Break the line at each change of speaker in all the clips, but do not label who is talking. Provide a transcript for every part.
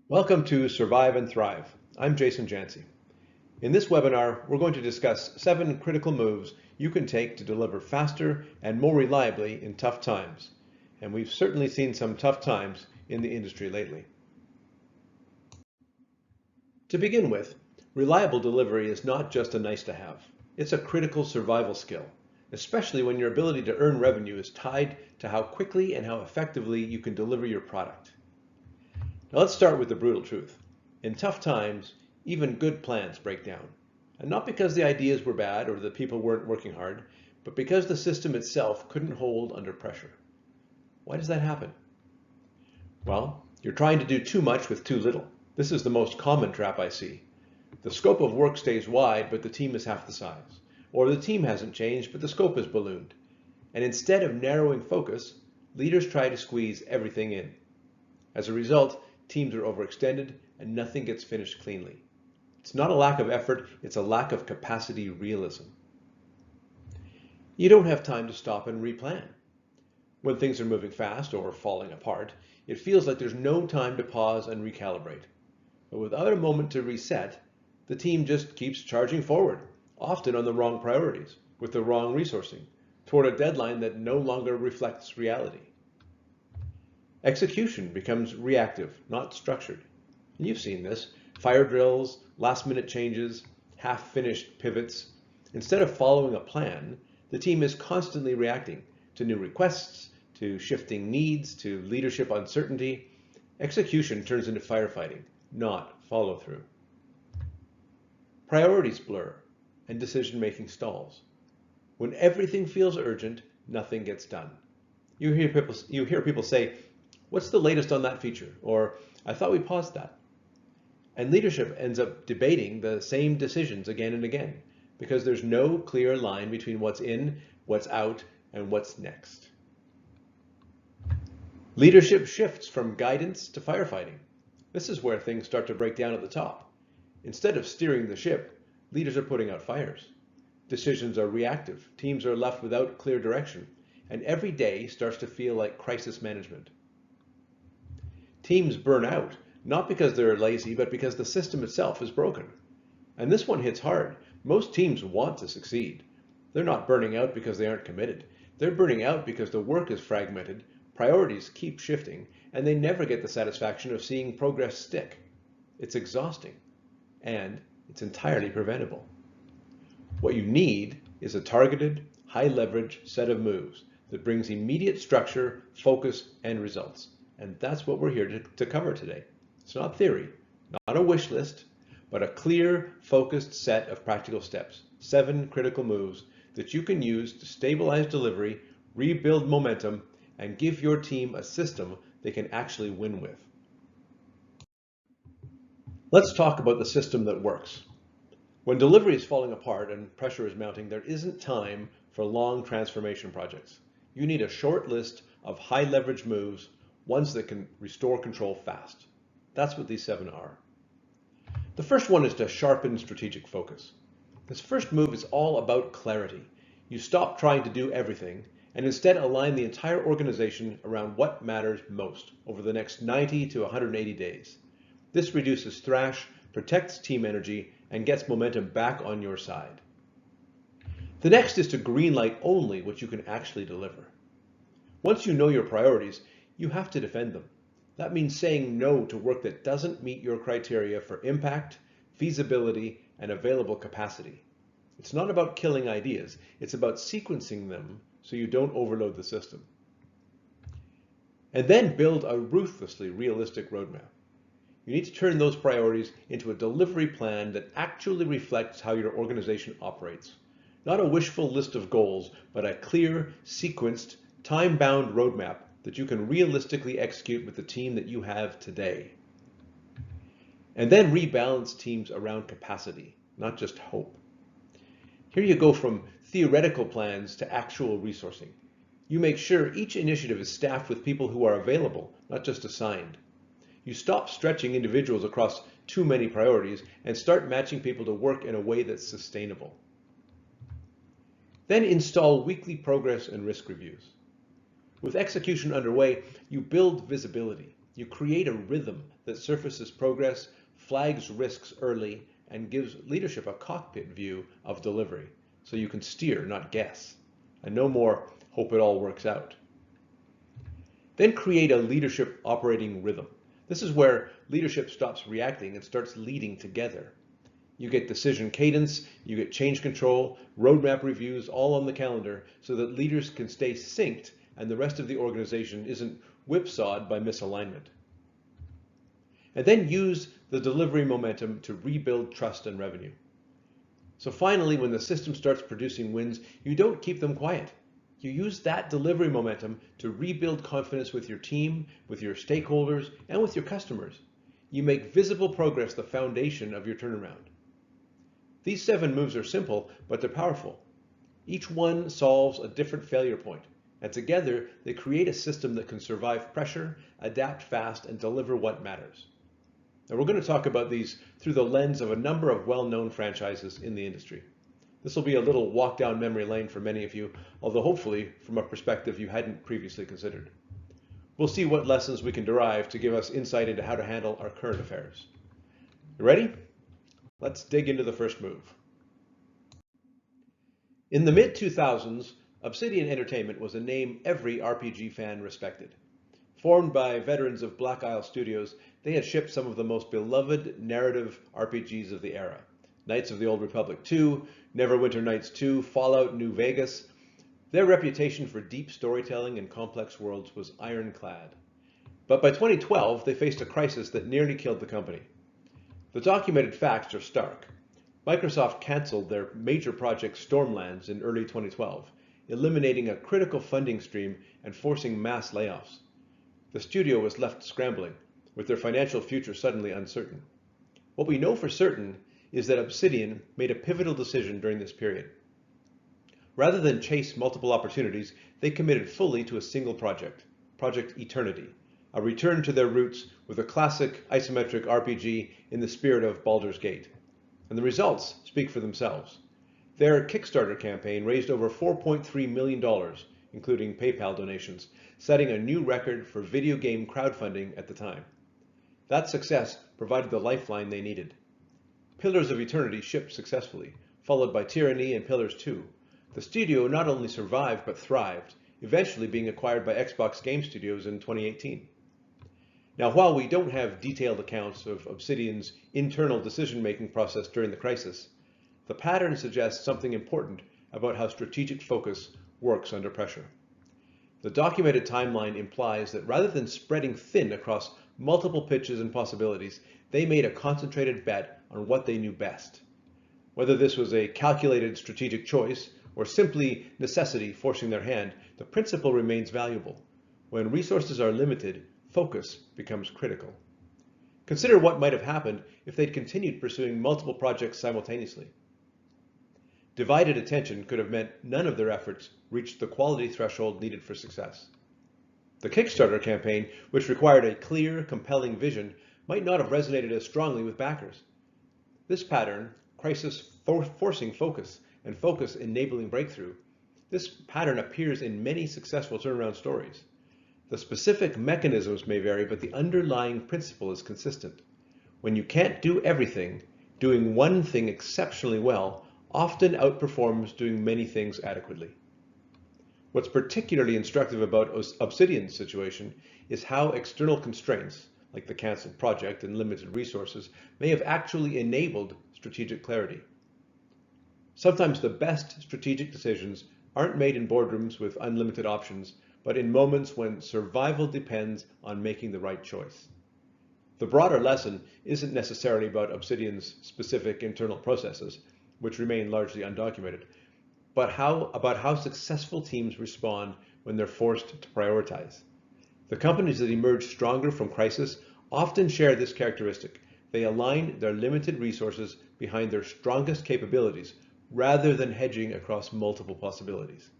Welcome to Survive and Thrive. I'm Jason Jancy. In this webinar, we're going to discuss 7 critical moves you can take to deliver faster and more reliably in tough times. And we've certainly seen some tough times in the industry lately. To begin with, reliable delivery is not just a nice to have. It's a critical survival skill, especially when your ability to earn revenue is tied to how quickly and how effectively you can deliver your product. Now let's start with the brutal truth. In tough times, even good plans break down. And not because the ideas were bad or the people weren't working hard, but because the system itself couldn't hold under pressure. Why does that happen? Well, you're trying to do too much with too little. This is the most common trap I see. The scope of work stays wide, but the team is half the size. Or the team hasn't changed, but the scope is ballooned. And instead of narrowing focus, leaders try to squeeze everything in. As a result, teams are overextended and nothing gets finished cleanly. It's not a lack of effort, it's a lack of capacity realism. You don't have time to stop and replan. When things are moving fast or falling apart, it feels like there's no time to pause and recalibrate. But without a moment to reset, the team just keeps charging forward, often on the wrong priorities, with the wrong resourcing, toward a deadline that no longer reflects reality. Execution becomes reactive, not structured. And you've seen this. Fire drills, last-minute changes, half-finished pivots. Instead of following a plan, the team is constantly reacting to new requests, to shifting needs, to leadership uncertainty. Execution turns into firefighting, not follow-through. Priorities blur, and decision-making stalls. When everything feels urgent, nothing gets done. You hear people say, "What's the latest on that feature?" Or, "I thought we paused that." And leadership ends up debating the same decisions again and again because there's no clear line between what's in, what's out, and what's next. Leadership shifts from guidance to firefighting. This is where things start to break down at the top. Instead of steering the ship, leaders are putting out fires. Decisions are reactive, teams are left without clear direction, and every day starts to feel like crisis management. Teams burn out, not because they're lazy, but because the system itself is broken. And this one hits hard. Most teams want to succeed. They're not burning out because they aren't committed. They're burning out because the work is fragmented, priorities keep shifting, and they never get the satisfaction of seeing progress stick. It's exhausting, and it's entirely preventable. What you need is a targeted, high-leverage set of moves that brings immediate structure, focus, and results. And that's what we're here to cover today. It's not theory, not a wish list, but a clear, focused set of practical steps, 7 critical moves that you can use to stabilize delivery, rebuild momentum, and give your team a system they can actually win with. Let's talk about the system that works. When delivery is falling apart and pressure is mounting, there isn't time for long transformation projects. You need a short list of high leverage moves, ones that can restore control fast. That's what these 7 are. The first one is to sharpen strategic focus. This first move is all about clarity. You stop trying to do everything and instead align the entire organization around what matters most over the next 90 to 180 days. This reduces thrash, protects team energy, and gets momentum back on your side. The next is to greenlight only what you can actually deliver. Once you know your priorities, you have to defend them. That means saying no to work that doesn't meet your criteria for impact, feasibility, and available capacity. It's not about killing ideas, it's about sequencing them so you don't overload the system. And then build a ruthlessly realistic roadmap. You need to turn those priorities into a delivery plan that actually reflects how your organization operates. Not a wishful list of goals, but a clear, sequenced, time-bound roadmap that you can realistically execute with the team that you have today. And then rebalance teams around capacity, not just hope. Here you go from theoretical plans to actual resourcing. You make sure each initiative is staffed with people who are available, not just assigned. You stop stretching individuals across too many priorities and start matching people to work in a way that's sustainable. Then install weekly progress and risk reviews. With execution underway, you build visibility. You create a rhythm that surfaces progress, flags risks early, and gives leadership a cockpit view of delivery, so you can steer, not guess. And no more hope it all works out. Then create a leadership operating rhythm. This is where leadership stops reacting and starts leading together. You get decision cadence, you get change control, roadmap reviews, all on the calendar so that leaders can stay synced and the rest of the organization isn't whipsawed by misalignment. And then use the delivery momentum to rebuild trust and revenue. So finally, when the system starts producing wins, you don't keep them quiet. You use that delivery momentum to rebuild confidence with your team, with your stakeholders, and with your customers. You make visible progress the foundation of your turnaround. These 7 moves are simple, but they're powerful. Each one solves a different failure point, and together they create a system that can survive pressure, adapt fast, and deliver what matters. Now we're going to talk about these through the lens of a number of well-known franchises in the industry. This will be a little walk down memory lane for many of you, although hopefully from a perspective you hadn't previously considered. We'll see what lessons we can derive to give us insight into how to handle our current affairs. You ready? Let's dig into the first move. In the mid-2000s, Obsidian Entertainment was a name every RPG fan respected. Formed by veterans of Black Isle Studios, they had shipped some of the most beloved narrative RPGs of the era. Knights of the Old Republic 2, Neverwinter Nights 2, Fallout New Vegas. Their reputation for deep storytelling and complex worlds was ironclad. But by 2012, they faced a crisis that nearly killed the company. The documented facts are stark. Microsoft canceled their major project Stormlands in early 2012, eliminating a critical funding stream and forcing mass layoffs. The studio was left scrambling, with their financial future suddenly uncertain. What we know for certain is that Obsidian made a pivotal decision during this period. Rather than chase multiple opportunities, they committed fully to a single project, Project Eternity, a return to their roots with a classic isometric RPG in the spirit of Baldur's Gate. And the results speak for themselves. Their Kickstarter campaign raised over $4.3 million, including PayPal donations, setting a new record for video game crowdfunding at the time. That success provided the lifeline they needed. Pillars of Eternity shipped successfully, followed by Tyranny and Pillars 2. The studio not only survived but thrived, eventually being acquired by Xbox Game Studios in 2018. Now, while we don't have detailed accounts of Obsidian's internal decision-making process during the crisis, the pattern suggests something important about how strategic focus works under pressure. The documented timeline implies that rather than spreading thin across multiple pitches and possibilities, they made a concentrated bet on what they knew best. Whether this was a calculated strategic choice or simply necessity forcing their hand, the principle remains valuable. When resources are limited, focus becomes critical. Consider what might have happened if they'd continued pursuing multiple projects simultaneously. Divided attention could have meant none of their efforts reached the quality threshold needed for success. The Kickstarter campaign, which required a clear, compelling vision, might not have resonated as strongly with backers. This pattern, crisis forcing focus and focus enabling breakthrough, this pattern appears in many successful turnaround stories. The specific mechanisms may vary, but the underlying principle is consistent. When you can't do everything, doing one thing exceptionally well often outperforms doing many things adequately. What's particularly instructive about Obsidian's situation is how external constraints, like the canceled project and limited resources, may have actually enabled strategic clarity. Sometimes the best strategic decisions aren't made in boardrooms with unlimited options, but in moments when survival depends on making the right choice. The broader lesson isn't necessarily about Obsidian's specific internal processes, which remain largely undocumented, but about how successful teams respond when they're forced to prioritize. The companies that emerge stronger from crisis often share this characteristic. They align their limited resources behind their strongest capabilities rather than hedging across multiple possibilities.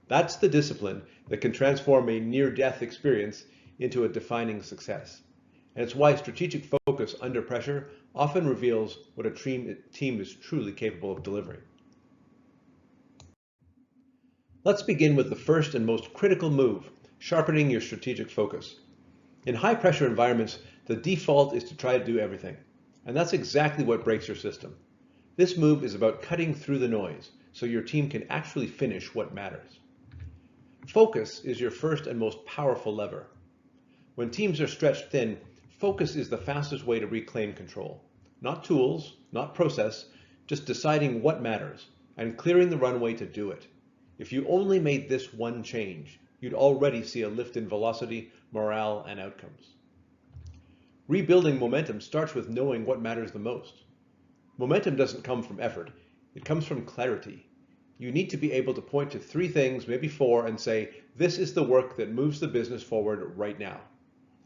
That's the discipline that can transform a near-death experience into a defining success. And it's why strategic focus under pressure often reveals what a team is truly capable of delivering. Let's begin with the first and most critical move, sharpening your strategic focus. In high-pressure environments, The default is to try to do everything. And that's exactly what breaks your system. This move is about cutting through the noise so your team can actually finish what matters. Focus is your first and most powerful lever. When teams are stretched thin, focus is the fastest way to reclaim control. Not tools, not process, just deciding what matters and clearing the runway to do it. If you only made this one change, you'd already see a lift in velocity, morale, and outcomes. Rebuilding momentum starts with knowing what matters the most. Momentum doesn't come from effort, it comes from clarity. You need to be able to point to 3 things, maybe 4, and say, this is the work that moves the business forward right now.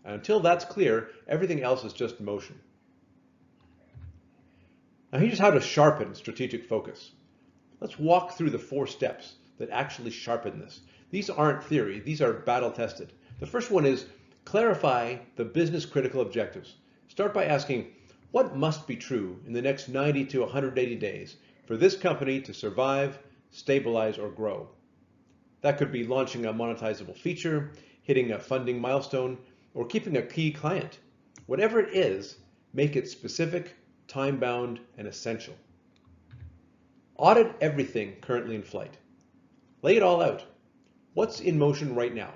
And until that's clear, everything else is just motion. Now here's how to sharpen strategic focus. Let's walk through the 4 steps that actually sharpen this. These aren't theory, these are battle tested. The first one is clarify the business critical objectives. Start by asking, what must be true in the next 90 to 180 days for this company to survive, stabilize, or grow? That could be launching a monetizable feature, hitting a funding milestone, or keeping a key client. Whatever it is, make it specific, time-bound, and essential. Audit everything currently in flight. Lay it all out. What's in motion right now?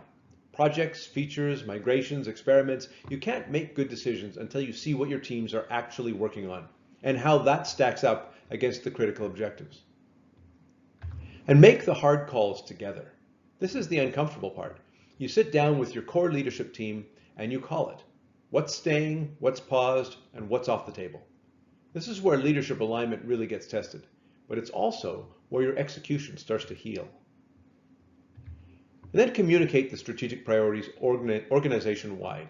Projects, features, migrations, experiments. You can't make good decisions until you see what your teams are actually working on and how that stacks up against the critical objectives. And make the hard calls together. This is the uncomfortable part. You sit down with your core leadership team and you call it. What's staying, what's paused, and what's off the table. This is where leadership alignment really gets tested, but it's also where your execution starts to heal. And then communicate the strategic priorities organization-wide.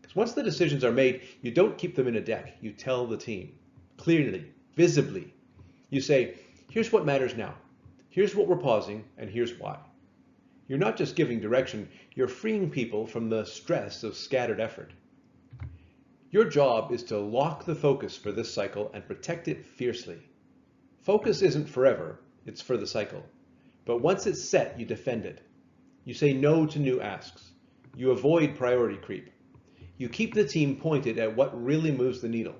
Because once the decisions are made, you don't keep them in a deck. You tell the team clearly, visibly. You say, here's what matters now. Here's what we're pausing, and here's why. You're not just giving direction, you're freeing people from the stress of scattered effort. Your job is to lock the focus for this cycle and protect it fiercely. Focus isn't forever, it's for the cycle. But once it's set, you defend it. You say no to new asks. You avoid priority creep. You keep the team pointed at what really moves the needle.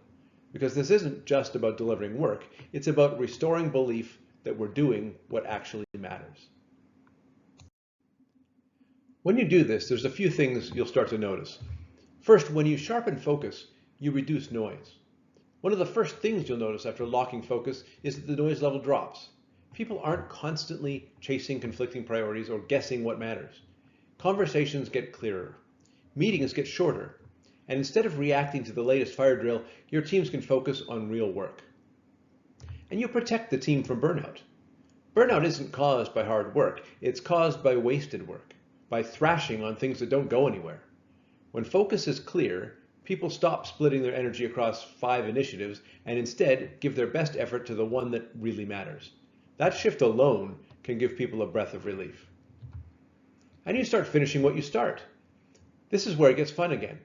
Because this isn't just about delivering work, it's about restoring belief that we're doing what actually matters. When you do this, there's a few things you'll start to notice. First, when you sharpen focus, you reduce noise. One of the first things you'll notice after locking focus is that the noise level drops. People aren't constantly chasing conflicting priorities or guessing what matters. Conversations get clearer. Meetings get shorter. And instead of reacting to the latest fire drill, your teams can focus on real work. And you protect the team from burnout. Burnout isn't caused by hard work. It's caused by wasted work, by thrashing on things that don't go anywhere. When focus is clear, people stop splitting their energy across 5 initiatives and instead give their best effort to the one that really matters. That shift alone can give people a breath of relief. And you start finishing what you start. This is where it gets fun again.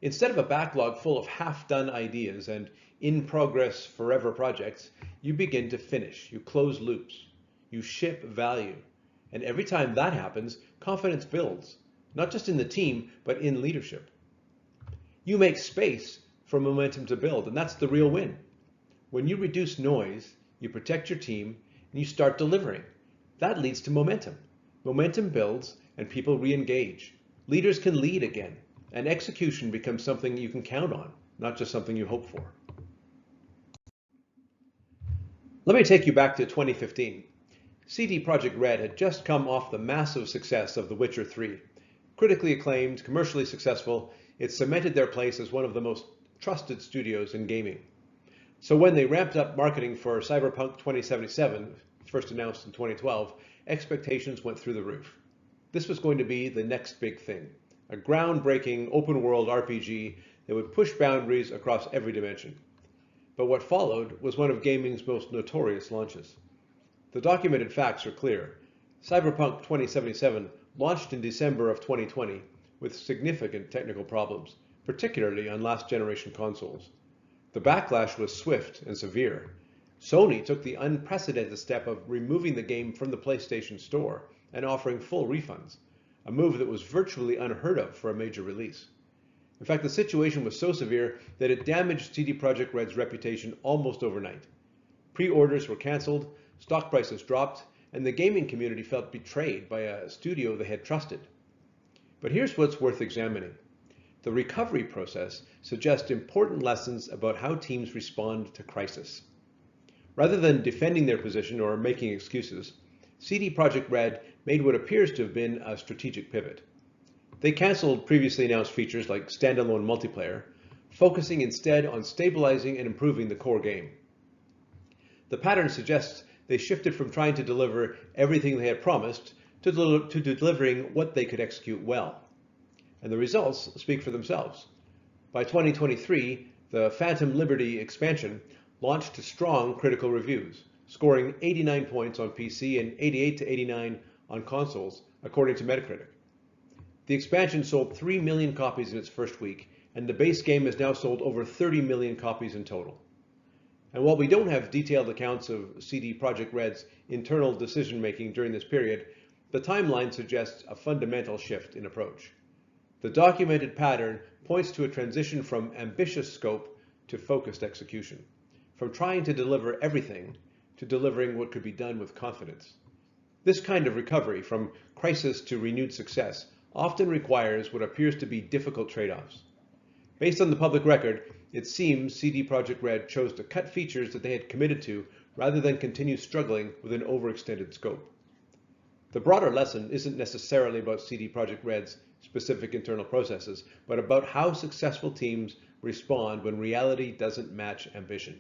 Instead of a backlog full of half-done ideas and in-progress forever projects, you begin to finish. You close loops. You ship value. And every time that happens, confidence builds, not just in the team, but in leadership. You make space for momentum to build, and that's the real win. When you reduce noise, you protect your team, and you start delivering. That leads to momentum. Momentum builds, and people re-engage. Leaders can lead again, and execution becomes something you can count on, not just something you hope for. Let me take you back to 2015. CD Projekt Red had just come off the massive success of The Witcher 3. Critically acclaimed, commercially successful, it cemented their place as one of the most trusted studios in gaming. So when they ramped up marketing for Cyberpunk 2077, first announced in 2012, expectations went through the roof. This was going to be the next big thing, a groundbreaking open-world RPG that would push boundaries across every dimension. But what followed was one of gaming's most notorious launches. The documented facts are clear. Cyberpunk 2077 launched in December of 2020 with significant technical problems, particularly on last-generation consoles. The backlash was swift and severe. Sony took the unprecedented step of removing the game from the PlayStation Store and offering full refunds, a move that was virtually unheard of for a major release. In fact, the situation was so severe that it damaged CD Projekt Red's reputation almost overnight. Pre-orders were cancelled, stock prices dropped, and the gaming community felt betrayed by a studio they had trusted. But here's what's worth examining. The recovery process suggests important lessons about how teams respond to crisis. Rather than defending their position or making excuses, CD Projekt Red made what appears to have been a strategic pivot. They cancelled previously announced features like standalone multiplayer, focusing instead on stabilizing and improving the core game. The pattern suggests they shifted from trying to deliver everything they had promised to delivering what they could execute well. And the results speak for themselves. By 2023, the Phantom Liberty expansion launched to strong critical reviews, scoring 89 points on PC and 88 to 89 on consoles, according to Metacritic. The expansion sold 3 million copies in its first week, and the base game has now sold over 30 million copies in total. And while we don't have detailed accounts of CD Projekt Red's internal decision-making during this period, the timeline suggests a fundamental shift in approach. The documented pattern points to a transition from ambitious scope to focused execution, from trying to deliver everything to delivering what could be done with confidence. This kind of recovery from crisis to renewed success often requires what appears to be difficult trade-offs. Based on the public record, it seems CD Projekt Red chose to cut features that they had committed to rather than continue struggling with an overextended scope. The broader lesson isn't necessarily about CD Projekt Red's specific internal processes, but about how successful teams respond when reality doesn't match ambition.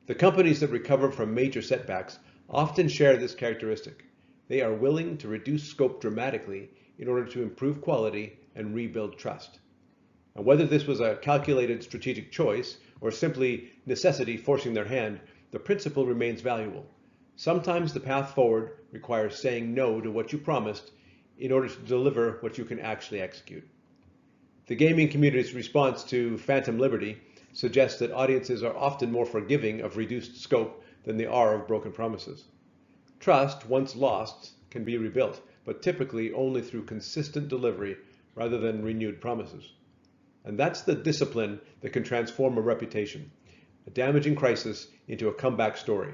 The companies that recover from major setbacks often share this characteristic. They are willing to reduce scope dramatically in order to improve quality and rebuild trust. And whether this was a calculated strategic choice or simply necessity forcing their hand, the principle remains valuable. Sometimes the path forward requires saying no to what you promised in order to deliver what you can actually execute. The gaming community's response to Phantom Liberty suggests that audiences are often more forgiving of reduced scope than they are of broken promises. Trust, once lost, can be rebuilt, but typically only through consistent delivery rather than renewed promises. And that's the discipline that can transform a reputation, a damaging crisis into a comeback story,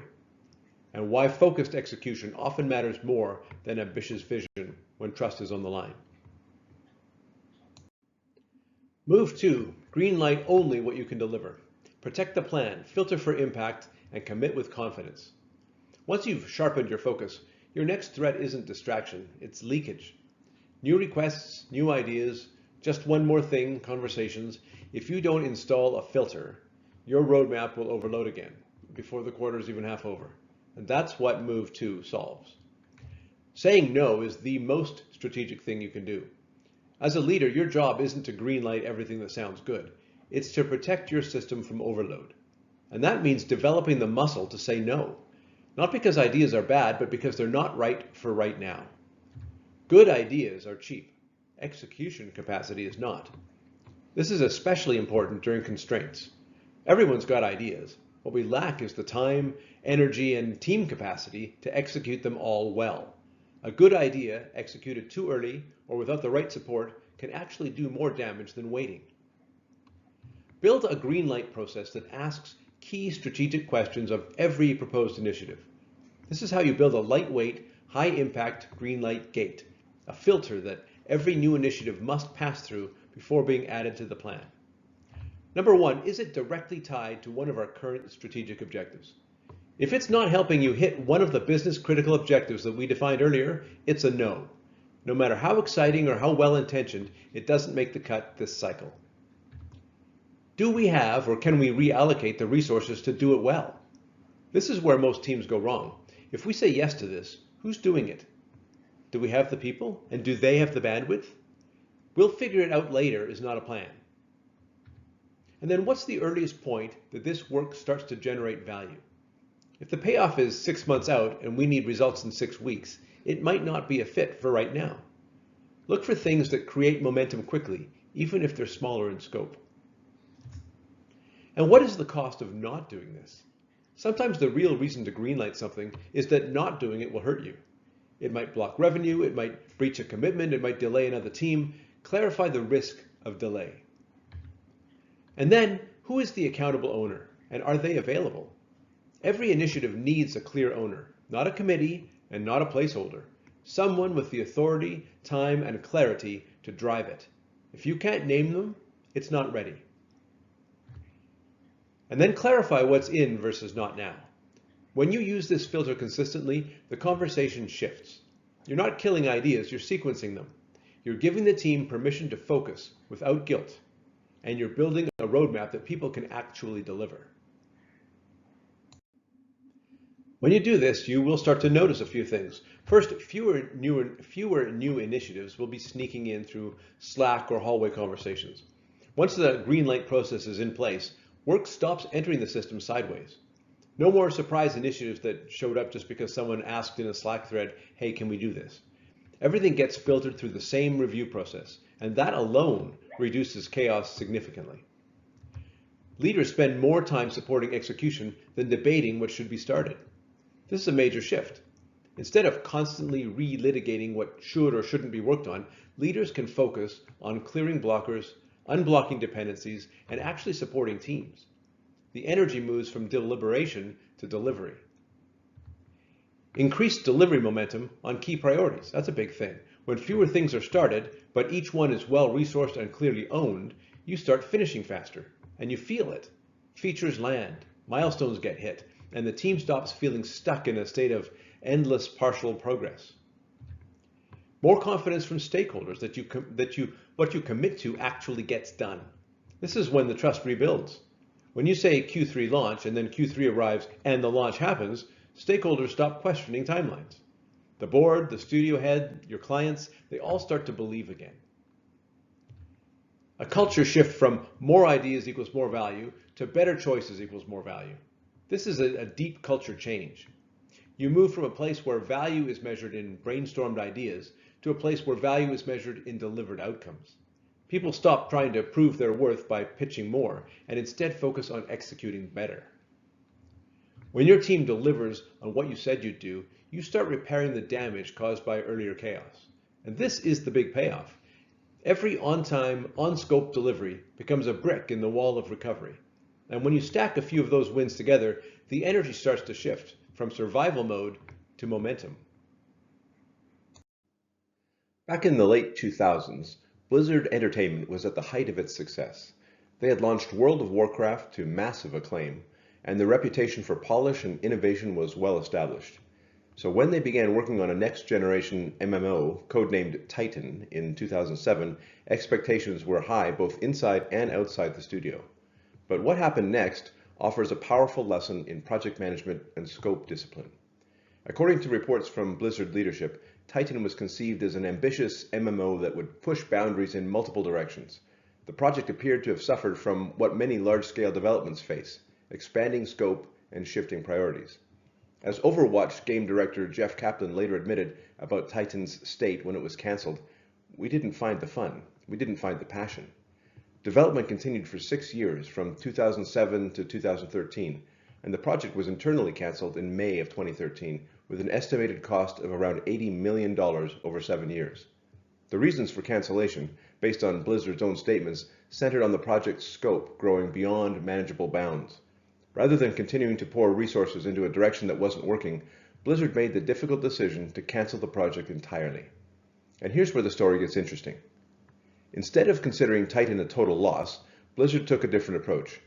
and why focused execution often matters more than ambitious vision when trust is on the line. Move 2, greenlight only what you can deliver. Protect the plan, filter for impact, and commit with confidence. Once you've sharpened your focus, your next threat isn't distraction, it's leakage. New requests, new ideas, just one more thing, conversations. If you don't install a filter, your roadmap will overload again before the quarter is even half over. And that's what Move 2 solves. Saying no is the most strategic thing you can do. As a leader, your job isn't to greenlight everything that sounds good. It's to protect your system from overload. And that means developing the muscle to say no. Not because ideas are bad, but because they're not right for right now. Good ideas are cheap. Execution capacity is not. This is especially important during constraints. Everyone's got ideas. What we lack is the time, energy, and team capacity to execute them all well. A good idea executed too early or without the right support can actually do more damage than waiting. Build a greenlight process that asks key strategic questions of every proposed initiative. This is how you build a lightweight, high-impact greenlight gate, a filter that every new initiative must pass through before being added to the plan. Number 1, is it directly tied to one of our current strategic objectives? If it's not helping you hit one of the business critical objectives that we defined earlier, it's a no. No matter how exciting or how well-intentioned, it doesn't make the cut this cycle. Do we have or can we reallocate the resources to do it well? This is where most teams go wrong. If we say yes to this, who's doing it? Do we have the people? And do they have the bandwidth? We'll figure it out later is not a plan. And then what's the earliest point that this work starts to generate value? If the payoff is 6 months out and we need results in 6 weeks, it might not be a fit for right now. Look for things that create momentum quickly, even if they're smaller in scope. And what is the cost of not doing this? Sometimes the real reason to greenlight something is that not doing it will hurt you. It might block revenue, it might breach a commitment, it might delay another team. Clarify the risk of delay. And then, who is the accountable owner, and are they available? Every initiative needs a clear owner, not a committee and not a placeholder. Someone with the authority, time, and clarity to drive it. If you can't name them, it's not ready. And then clarify what's in versus not now. When you use this filter consistently, the conversation shifts. You're not killing ideas, you're sequencing them. You're giving the team permission to focus without guilt, and you're building a roadmap that people can actually deliver. When you do this, you will start to notice a few things. First, fewer new initiatives will be sneaking in through Slack or hallway conversations. Once the green light process is in place, work stops entering the system sideways. No more surprise initiatives that showed up just because someone asked in a Slack thread, hey, can we do this? Everything gets filtered through the same review process, and that alone reduces chaos significantly. Leaders spend more time supporting execution than debating what should be started. This is a major shift. Instead of constantly relitigating what should or shouldn't be worked on, leaders can focus on clearing blockers, unblocking dependencies, and actually supporting teams. The energy moves from deliberation to delivery. Increase delivery momentum on key priorities. That's a big thing. When fewer things are started, but each one is well resourced and clearly owned, you start finishing faster, and you feel it. Features land, milestones get hit, and the team stops feeling stuck in a state of endless partial progress. More confidence from stakeholders that what you commit to actually gets done. This is when the trust rebuilds. When you say Q3 launch and then Q3 arrives and the launch happens, stakeholders stop questioning timelines. The board, the studio head, your clients, they all start to believe again. A culture shift from more ideas equals more value to better choices equals more value. This is a deep culture change. You move from a place where value is measured in brainstormed ideas to a place where value is measured in delivered outcomes. People stop trying to prove their worth by pitching more and instead focus on executing better. When your team delivers on what you said you'd do, you start repairing the damage caused by earlier chaos. And this is the big payoff. Every on-time, on-scope delivery becomes a brick in the wall of recovery. And when you stack a few of those wins together, the energy starts to shift from survival mode to momentum. Back in the late 2000s, Blizzard Entertainment was at the height of its success. They had launched World of Warcraft to massive acclaim, and their reputation for polish and innovation was well established. So when they began working on a next-generation MMO, codenamed Titan, in 2007, expectations were high both inside and outside the studio. But what happened next offers a powerful lesson in project management and scope discipline. According to reports from Blizzard leadership, Titan was conceived as an ambitious MMO that would push boundaries in multiple directions. The project appeared to have suffered from what many large-scale developments face: expanding scope and shifting priorities. As Overwatch game director Jeff Kaplan later admitted about Titan's state when it was cancelled, "We didn't find the fun. We didn't find the passion." Development continued for 6 years, from 2007 to 2013, and the project was internally cancelled in May of 2013 with an estimated cost of around $80 million over 7 years. The reasons for cancellation, based on Blizzard's own statements, centered on the project's scope growing beyond manageable bounds. Rather than continuing to pour resources into a direction that wasn't working, Blizzard made the difficult decision to cancel the project entirely. And here's where the story gets interesting. Instead of considering Titan a total loss, Blizzard took a different approach.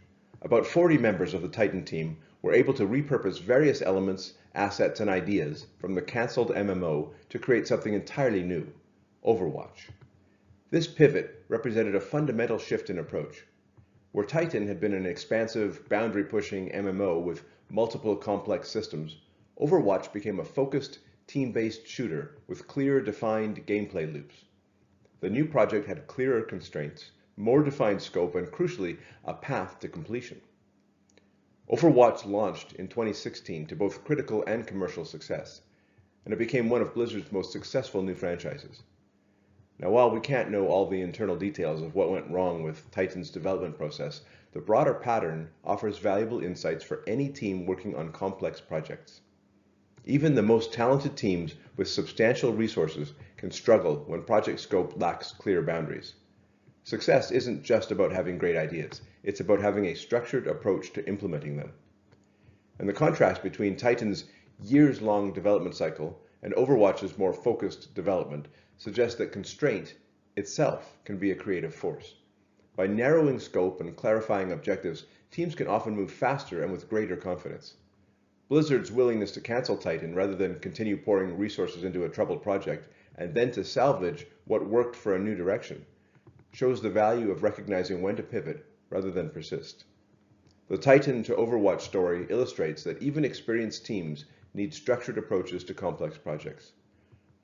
About 40 members of the Titan team were able to repurpose various elements, assets, and ideas from the cancelled MMO to create something entirely new: Overwatch. This pivot represented a fundamental shift in approach. Where Titan had been an expansive, boundary-pushing MMO with multiple complex systems, Overwatch became a focused, team-based shooter with clear, defined gameplay loops. The new project had clearer constraints, more defined scope, and crucially, a path to completion. Overwatch launched in 2016 to both critical and commercial success, and it became one of Blizzard's most successful new franchises. Now, while we can't know all the internal details of what went wrong with Titan's development process, the broader pattern offers valuable insights for any team working on complex projects. Even the most talented teams with substantial resources can struggle when project scope lacks clear boundaries. Success isn't just about having great ideas. It's about having a structured approach to implementing them. And the contrast between Titan's years-long development cycle and Overwatch's more focused development suggests that constraint itself can be a creative force. By narrowing scope and clarifying objectives, teams can often move faster and with greater confidence. Blizzard's willingness to cancel Titan rather than continue pouring resources into a troubled project and then to salvage what worked for a new direction shows the value of recognizing when to pivot rather than persist. The Titan to Overwatch story illustrates that even experienced teams need structured approaches to complex projects.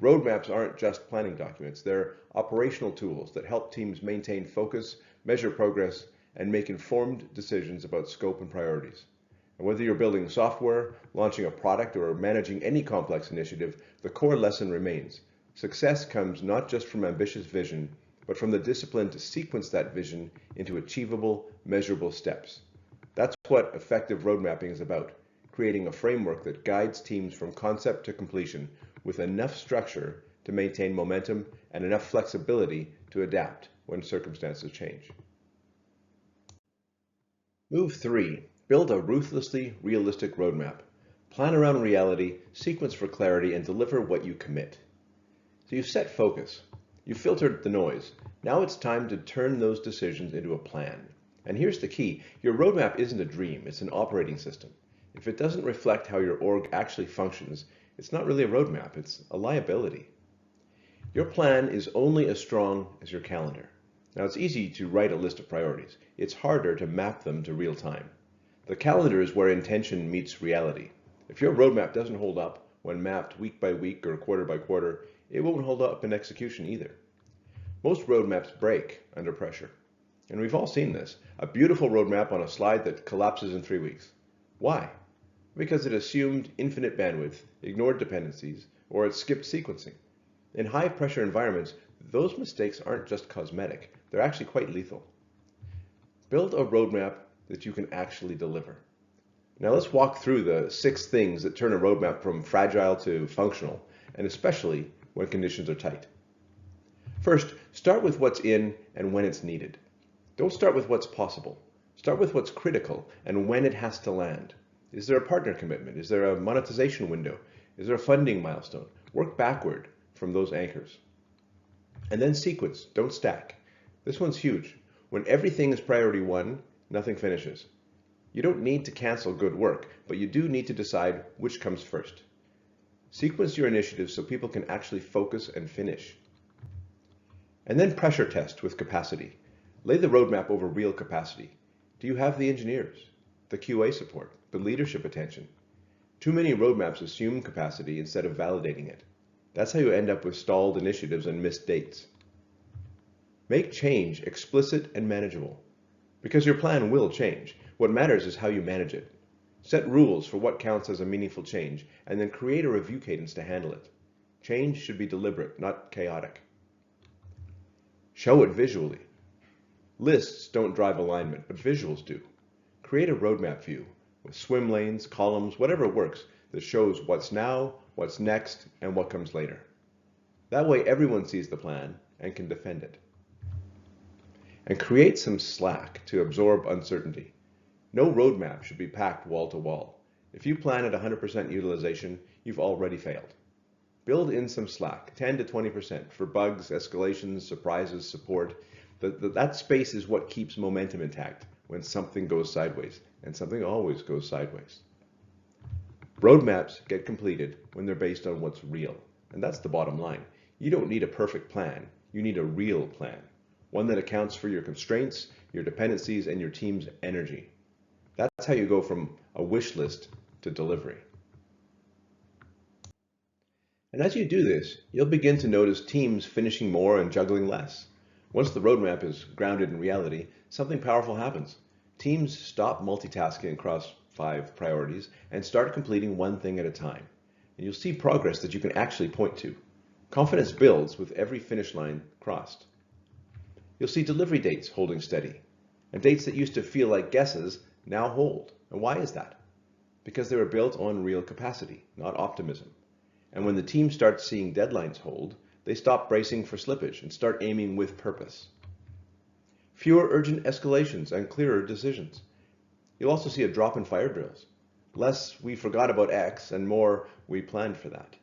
Roadmaps aren't just planning documents, they're operational tools that help teams maintain focus, measure progress, and make informed decisions about scope and priorities. And whether you're building software, launching a product, or managing any complex initiative, the core lesson remains. Success comes not just from ambitious vision, but from the discipline to sequence that vision into achievable, measurable steps. That's what effective road mapping is about, creating a framework that guides teams from concept to completion with enough structure to maintain momentum and enough flexibility to adapt when circumstances change. Move 3. Build a ruthlessly realistic roadmap. Plan around reality, sequence for clarity, and deliver what you commit. So you've set focus. You've filtered the noise. Now it's time to turn those decisions into a plan. And here's the key. Your roadmap isn't a dream, it's an operating system. If it doesn't reflect how your org actually functions, it's not really a roadmap, it's a liability. Your plan is only as strong as your calendar. Now it's easy to write a list of priorities. It's harder to map them to real time. The calendar is where intention meets reality. If your roadmap doesn't hold up when mapped week by week or quarter by quarter, it won't hold up in execution either. Most roadmaps break under pressure. And we've all seen this. A beautiful roadmap on a slide that collapses in 3 weeks. Why? Because it assumed infinite bandwidth, ignored dependencies, or it skipped sequencing. In high pressure environments, those mistakes aren't just cosmetic, they're actually quite lethal. Build a roadmap that you can actually deliver. Now let's walk through the 6 things that turn a roadmap from fragile to functional, and especially when conditions are tight. First, start with what's in and when it's needed. Don't start with what's possible. Start with what's critical and when it has to land. Is there a partner commitment? Is there a monetization window? Is there a funding milestone? Work backward from those anchors. And then sequence, don't stack. This one's huge. When everything is priority 1, nothing finishes. You don't need to cancel good work, but you do need to decide which comes first. Sequence your initiatives so people can actually focus and finish. And then pressure test with capacity. Lay the roadmap over real capacity. Do you have the engineers, the QA support, the leadership attention? Too many roadmaps assume capacity instead of validating it. That's how you end up with stalled initiatives and missed dates. Make change explicit and manageable. Because your plan will change. What matters is how you manage it. Set rules for what counts as a meaningful change, and then create a review cadence to handle it. Change should be deliberate, not chaotic. Show it visually. Lists don't drive alignment, but visuals do. Create a roadmap view with swim lanes, columns, whatever works that shows what's now, what's next, and what comes later. That way everyone sees the plan and can defend it. And create some slack to absorb uncertainty. No roadmap should be packed wall to wall. If you plan at 100% utilization, you've already failed. Build in some slack, 10 to 20% for bugs, escalations, surprises, support. That space is what keeps momentum intact when something goes sideways, and something always goes sideways. Roadmaps get completed when they're based on what's real, and that's the bottom line. You don't need a perfect plan, you need a real plan. One that accounts for your constraints, your dependencies, and your team's energy. That's how you go from a wish list to delivery. And as you do this, you'll begin to notice teams finishing more and juggling less. Once the roadmap is grounded in reality, something powerful happens. Teams stop multitasking across 5 priorities and start completing one thing at a time. And you'll see progress that you can actually point to. Confidence builds with every finish line crossed. You'll see delivery dates holding steady, and dates that used to feel like guesses now hold. And why is that? Because they were built on real capacity, not optimism. And when the team starts seeing deadlines hold, they stop bracing for slippage and start aiming with purpose. fewer urgent escalations and clearer decisions. You'll also see a drop in fire drills. Less we forgot about X and more we planned for that.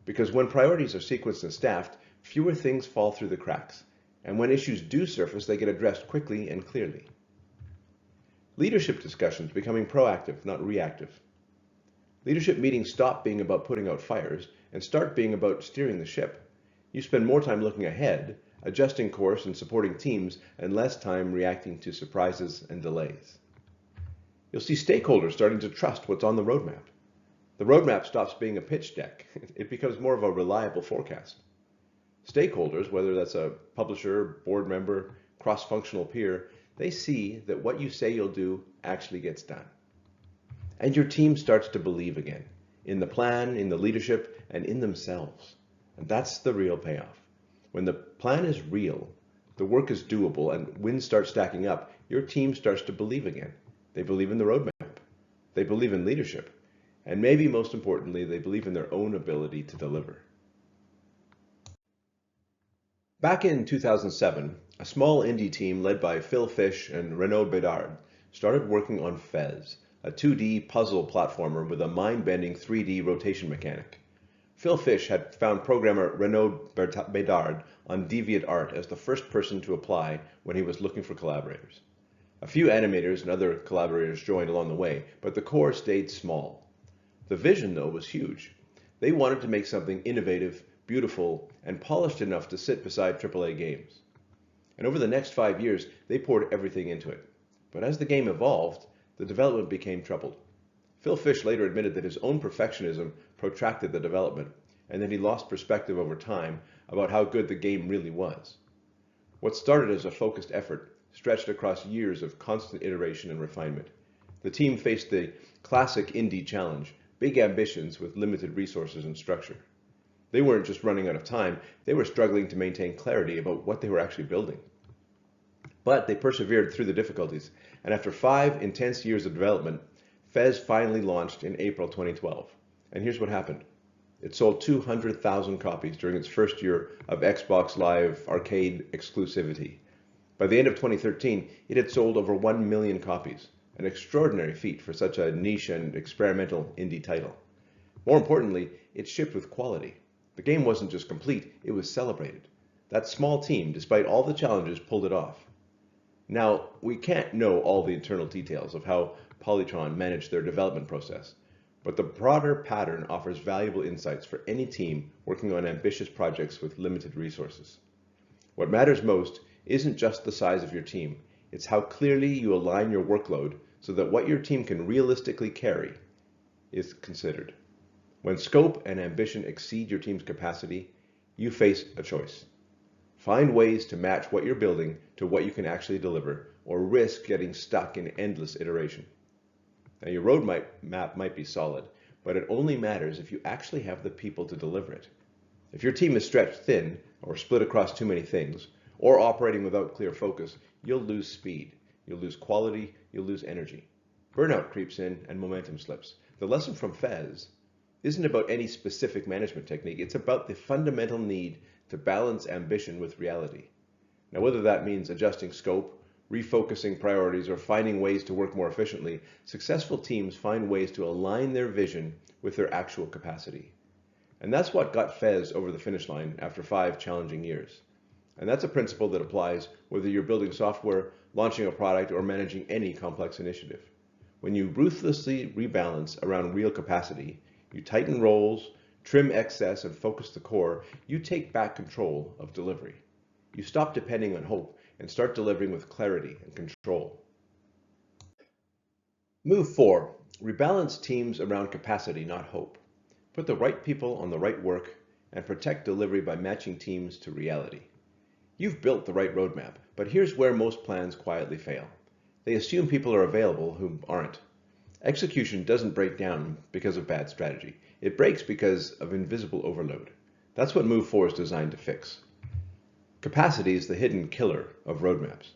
Because when priorities are sequenced and staffed, fewer things fall through the cracks. And when issues do surface, they get addressed quickly and clearly. Leadership discussions becoming proactive, not reactive. Leadership meetings stop being about putting out fires and start being about steering the ship. You spend more time looking ahead, adjusting course and supporting teams, and less time reacting to surprises and delays. You'll see stakeholders starting to trust what's on the roadmap. The roadmap stops being a pitch deck. It becomes more of a reliable forecast. Stakeholders, whether that's a publisher, board member, cross-functional peer, they see that what you say you'll do actually gets done. And your team starts to believe again, in the plan, in the leadership, and in themselves. And that's the real payoff. When the plan is real, the work is doable, and wins start stacking up, your team starts to believe again. They believe in the roadmap. They believe in leadership. And maybe most importantly, they believe in their own ability to deliver. Back in 2007, a small indie team led by Phil Fish and Renaud Bedard started working on Fez, a 2D puzzle platformer with a mind-bending 3D rotation mechanic. Phil Fish had found programmer Renaud Bedard on DeviantArt as the first person to apply when he was looking for collaborators. A few animators and other collaborators joined along the way, but the core stayed small. The vision, though, was huge. They wanted to make something innovative, beautiful, and polished enough to sit beside AAA games. And over the next 5 years, they poured everything into it. But as the game evolved, the development became troubled. Phil Fish later admitted that his own perfectionism protracted the development, and that he lost perspective over time about how good the game really was. What started as a focused effort stretched across years of constant iteration and refinement. The team faced the classic indie challenge, big ambitions with limited resources and structure. They weren't just running out of time, they were struggling to maintain clarity about what they were actually building. But they persevered through the difficulties, and after 5 intense years of development, Fez finally launched in April 2012. And here's what happened. It sold 200,000 copies during its first year of Xbox Live Arcade exclusivity. By the end of 2013, it had sold over 1 million copies, an extraordinary feat for such a niche and experimental indie title. More importantly, it shipped with quality. The game wasn't just complete, it was celebrated. That small team, despite all the challenges, pulled it off. Now, we can't know all the internal details of how Polytron managed their development process, but the broader pattern offers valuable insights for any team working on ambitious projects with limited resources. What matters most isn't just the size of your team, it's how clearly you align your workload so that what your team can realistically carry is considered. When scope and ambition exceed your team's capacity, you face a choice. Find ways to match what you're building to what you can actually deliver, or risk getting stuck in endless iteration. Now, your roadmap might be solid, but it only matters if you actually have the people to deliver it. If your team is stretched thin, or split across too many things, or operating without clear focus, you'll lose speed, you'll lose quality, you'll lose energy. Burnout creeps in and momentum slips. The lesson from Fez isn't about any specific management technique, it's about the fundamental need to balance ambition with reality. Now, whether that means adjusting scope, refocusing priorities, or finding ways to work more efficiently, successful teams find ways to align their vision with their actual capacity. And that's what got Fez over the finish line after 5 challenging years. And that's a principle that applies whether you're building software, launching a product, or managing any complex initiative. When you ruthlessly rebalance around real capacity, you tighten roles, trim excess, and focus the core, you take back control of delivery. You stop depending on hope and start delivering with clarity and control. Move 4. Rebalance teams around capacity, not hope. Put the right people on the right work and protect delivery by matching teams to reality. You've built the right roadmap, but here's where most plans quietly fail. They assume people are available who aren't. Execution doesn't break down because of bad strategy. It breaks because of invisible overload. That's what Move 4 is designed to fix. Capacity is the hidden killer of roadmaps.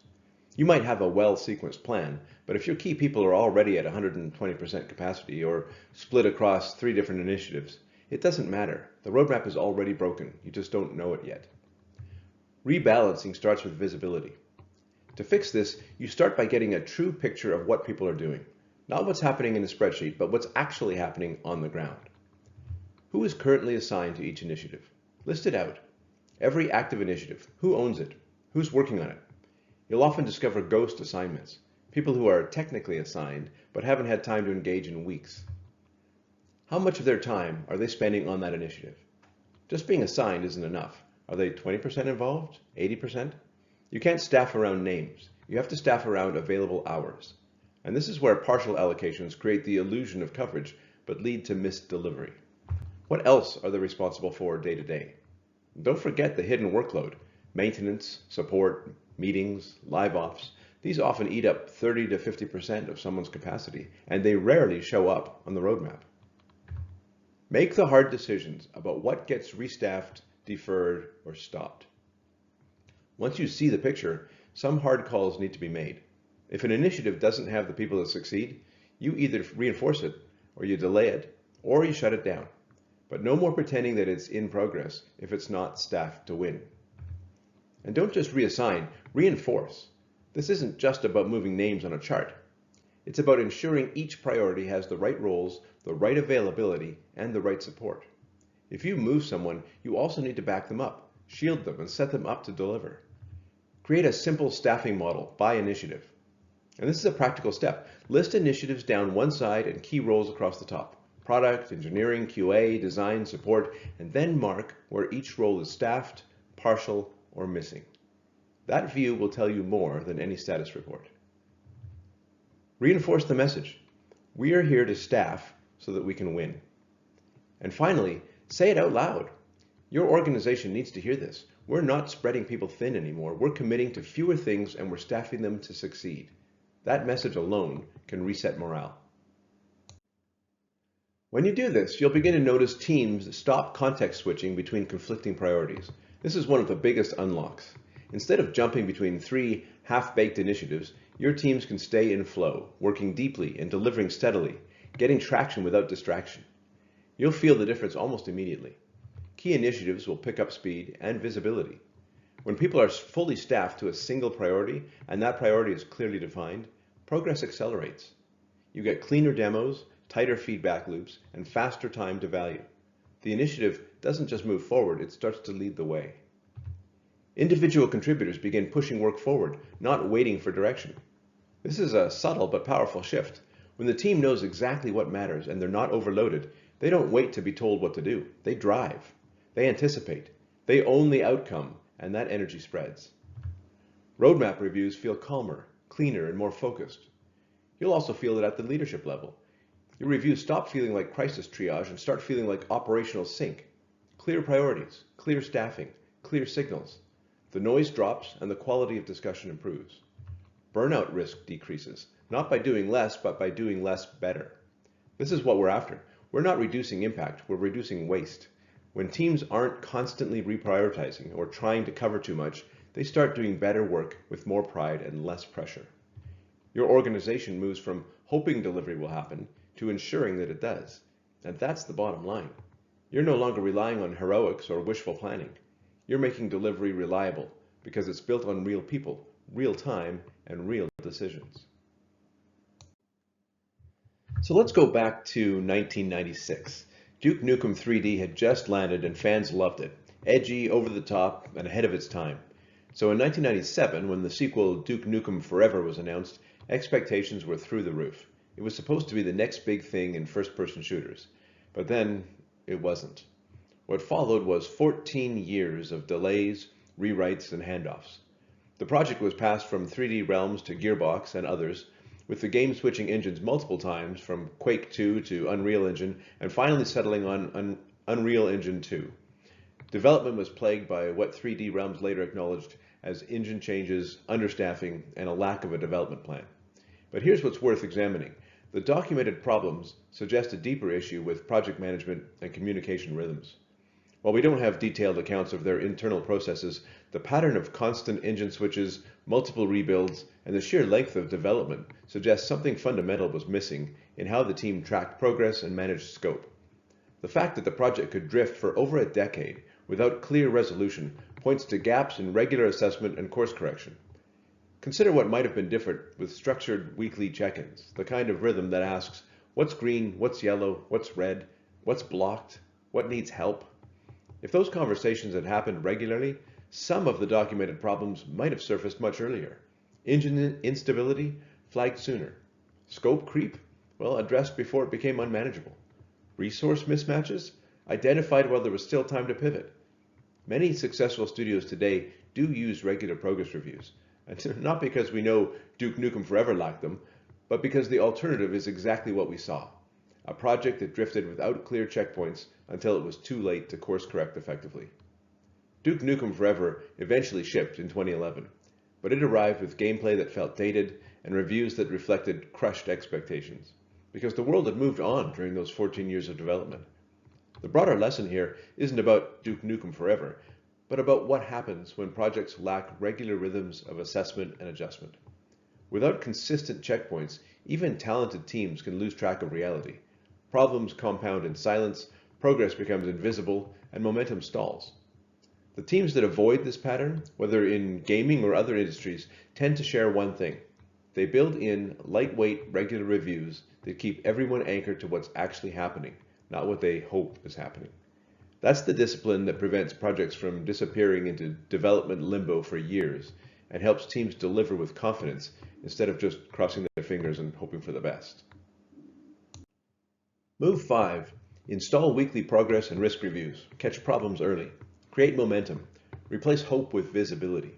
You might have a well-sequenced plan, but if your key people are already at 120% capacity or split across 3 different initiatives, it doesn't matter. The roadmap is already broken. You just don't know it yet. Rebalancing starts with visibility. To fix this, you start by getting a true picture of what people are doing. Not what's happening in a spreadsheet, but what's actually happening on the ground. Who is currently assigned to each initiative? List it out. Every active initiative, who owns it? Who's working on it? You'll often discover ghost assignments, people who are technically assigned but haven't had time to engage in weeks. How much of their time are they spending on that initiative? Just being assigned isn't enough. Are they 20% involved? 80%? You can't staff around names. You have to staff around available hours. And this is where partial allocations create the illusion of coverage but lead to missed delivery. What else are they responsible for day to day? Don't forget the hidden workload. Maintenance, support, meetings, live ops. These often eat up 30 to 50% of someone's capacity, and they rarely show up on the roadmap. Make the hard decisions about what gets restaffed, deferred, or stopped. Once you see the picture, some hard calls need to be made. If an initiative doesn't have the people to succeed, you either reinforce it, or you delay it, or you shut it down. But no more pretending that it's in progress if it's not staffed to win. And don't just reassign, reinforce. This isn't just about moving names on a chart. It's about ensuring each priority has the right roles, the right availability, and the right support. If you move someone, you also need to back them up, shield them, and set them up to deliver. Create a simple staffing model by initiative. And this is a practical step. List initiatives down one side and key roles across the top. Product, engineering, QA, design, support, and then mark where each role is staffed, partial, or missing. That view will tell you more than any status report. Reinforce the message. We are here to staff so that we can win. And finally, say it out loud. Your organization needs to hear this. We're not spreading people thin anymore. We're committing to fewer things and we're staffing them to succeed. That message alone can reset morale. When you do this, you'll begin to notice teams stop context switching between conflicting priorities. This is one of the biggest unlocks. Instead of jumping between 3 half-baked initiatives, your teams can stay in flow, working deeply and delivering steadily, getting traction without distraction. You'll feel the difference almost immediately. Key initiatives will pick up speed and visibility. When people are fully staffed to a single priority, and that priority is clearly defined, progress accelerates. You get cleaner demos, tighter feedback loops, and faster time to value. The initiative doesn't just move forward, it starts to lead the way. Individual contributors begin pushing work forward, not waiting for direction. This is a subtle but powerful shift. When the team knows exactly what matters and they're not overloaded, they don't wait to be told what to do. They drive. They anticipate. They own the outcome, and that energy spreads. Roadmap reviews feel calmer, cleaner, and more focused. You'll also feel it at the leadership level. Your reviews stop feeling like crisis triage and start feeling like operational sync. Clear priorities, clear staffing, clear signals. The noise drops and the quality of discussion improves. Burnout risk decreases, not by doing less, but by doing less better. This is what we're after. We're not reducing impact, we're reducing waste. When teams aren't constantly reprioritizing or trying to cover too much, they start doing better work with more pride and less pressure. Your organization moves from hoping delivery will happen to ensuring that it does. And that's the bottom line. You're no longer relying on heroics or wishful planning. You're making delivery reliable because it's built on real people, real time, and real decisions. So let's go back to 1996. Duke Nukem 3D had just landed and fans loved it. Edgy, over the top, and ahead of its time. So in 1997, when the sequel Duke Nukem Forever was announced, expectations were through the roof. It was supposed to be the next big thing in first-person shooters. But then, it wasn't. What followed was 14 years of delays, rewrites, and handoffs. The project was passed from 3D Realms to Gearbox and others, with the game switching engines multiple times from Quake 2 to Unreal Engine, and finally settling on Unreal Engine 2. Development was plagued by what 3D Realms later acknowledged as engine changes, understaffing, and a lack of a development plan. But here's what's worth examining. The documented problems suggest a deeper issue with project management and communication rhythms. While we don't have detailed accounts of their internal processes, the pattern of constant engine switches, multiple rebuilds, and the sheer length of development suggests something fundamental was missing in how the team tracked progress and managed scope. The fact that the project could drift for over a decade without clear resolution points to gaps in regular assessment and course correction. Consider what might have been different with structured weekly check-ins, the kind of rhythm that asks, what's green, what's yellow, what's red, what's blocked, what needs help? If those conversations had happened regularly, some of the documented problems might have surfaced much earlier. Engine instability, flagged sooner. Scope creep, well, addressed before it became unmanageable. Resource mismatches, identified while there was still time to pivot. Many successful studios today do use regular progress reviews, and not because we know Duke Nukem Forever lacked them, but because the alternative is exactly what we saw. A project that drifted without clear checkpoints until it was too late to course correct effectively. Duke Nukem Forever eventually shipped in 2011, but it arrived with gameplay that felt dated and reviews that reflected crushed expectations, because the world had moved on during those 14 years of development. The broader lesson here isn't about Duke Nukem Forever, but about what happens when projects lack regular rhythms of assessment and adjustment. Without consistent checkpoints, even talented teams can lose track of reality. Problems compound in silence, progress becomes invisible, and momentum stalls. The teams that avoid this pattern, whether in gaming or other industries, tend to share one thing. They build in lightweight, regular reviews that keep everyone anchored to what's actually happening, not what they hope is happening. That's the discipline that prevents projects from disappearing into development limbo for years and helps teams deliver with confidence instead of just crossing their fingers and hoping for the best. Move 5. Install weekly progress and risk reviews. Catch problems early. Create momentum. Replace hope with visibility.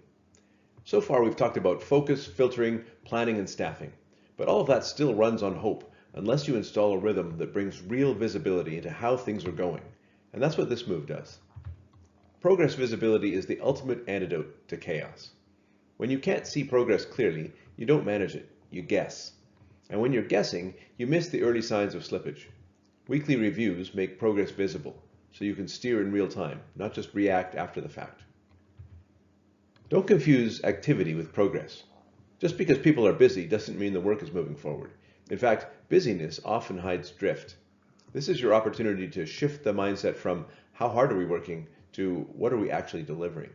So far we've talked about focus, filtering, planning, and staffing. But all of that still runs on hope unless you install a rhythm that brings real visibility into how things are going. And that's what this move does. Progress visibility is the ultimate antidote to chaos. When you can't see progress clearly, you don't manage it, you guess. And when you're guessing, you miss the early signs of slippage. Weekly reviews make progress visible, so you can steer in real time, not just react after the fact. Don't confuse activity with progress. Just because people are busy doesn't mean the work is moving forward. In fact, busyness often hides drift. This is your opportunity to shift the mindset from how hard are we working to what are we actually delivering.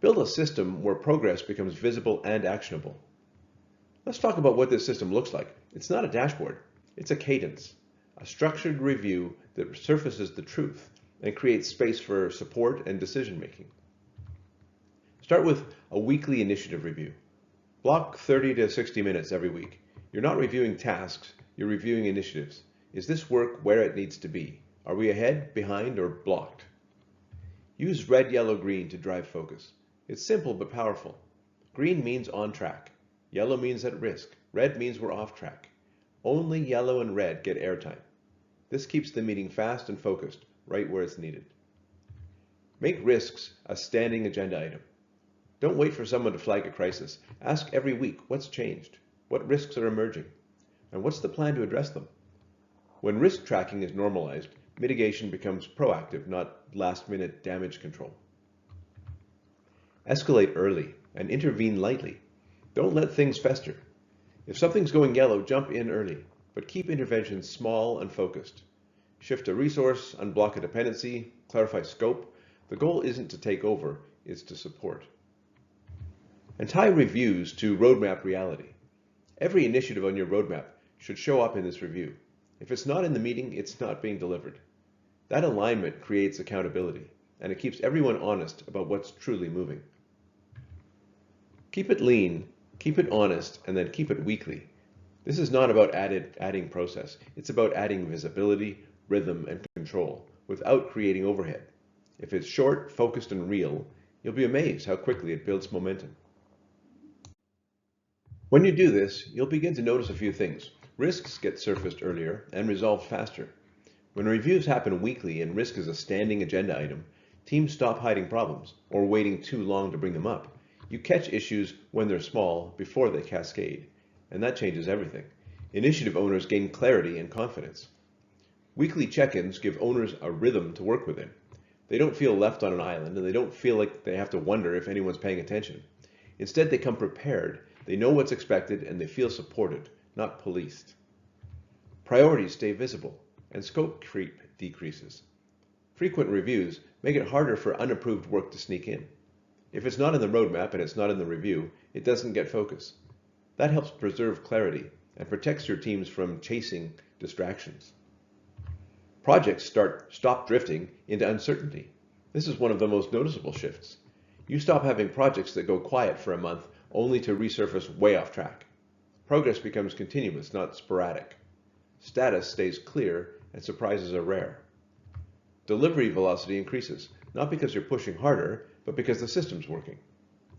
Build a system where progress becomes visible and actionable. Let's talk about what this system looks like. It's not a dashboard, it's a cadence, a structured review that surfaces the truth and creates space for support and decision making. Start with a weekly initiative review. Block 30 to 60 minutes every week. You're not reviewing tasks, you're reviewing initiatives. Is this work where it needs to be? Are we ahead, behind, or blocked? Use red, yellow, green to drive focus. It's simple but powerful. Green means on track. Yellow means at risk. Red means we're off track. Only yellow and red get airtime. This keeps the meeting fast and focused, right where it's needed. Make risks a standing agenda item. Don't wait for someone to flag a crisis. Ask every week, what's changed? What risks are emerging? And what's the plan to address them? When risk tracking is normalized, mitigation becomes proactive, not last-minute damage control. Escalate early and intervene lightly. Don't let things fester. If something's going yellow, jump in early, but keep interventions small and focused. Shift a resource, unblock a dependency, clarify scope. The goal isn't to take over, it's to support. And tie reviews to roadmap reality. Every initiative on your roadmap should show up in this review. If it's not in the meeting, it's not being delivered. That alignment creates accountability, and it keeps everyone honest about what's truly moving. Keep it lean, keep it honest, and then keep it weekly. This is not about adding process. It's about adding visibility, rhythm, and control without creating overhead. If it's short, focused, and real, you'll be amazed how quickly it builds momentum. When you do this, you'll begin to notice a few things. Risks get surfaced earlier and resolved faster. When reviews happen weekly and risk is a standing agenda item, teams stop hiding problems or waiting too long to bring them up. You catch issues when they're small before they cascade, and that changes everything. Initiative owners gain clarity and confidence. Weekly check-ins give owners a rhythm to work within. They don't feel left on an island, and they don't feel like they have to wonder if anyone's paying attention. Instead, they come prepared. They know what's expected, and they feel supported, not policed. Priorities stay visible, and scope creep decreases. Frequent reviews make it harder for unapproved work to sneak in. If it's not in the roadmap and it's not in the review, it doesn't get focus. That helps preserve clarity and protects your teams from chasing distractions. Projects stop drifting into uncertainty. This is one of the most noticeable shifts. You stop having projects that go quiet for a month only to resurface way off track. Progress becomes continuous, not sporadic. Status stays clear and surprises are rare. Delivery velocity increases, not because you're pushing harder, but because the system's working.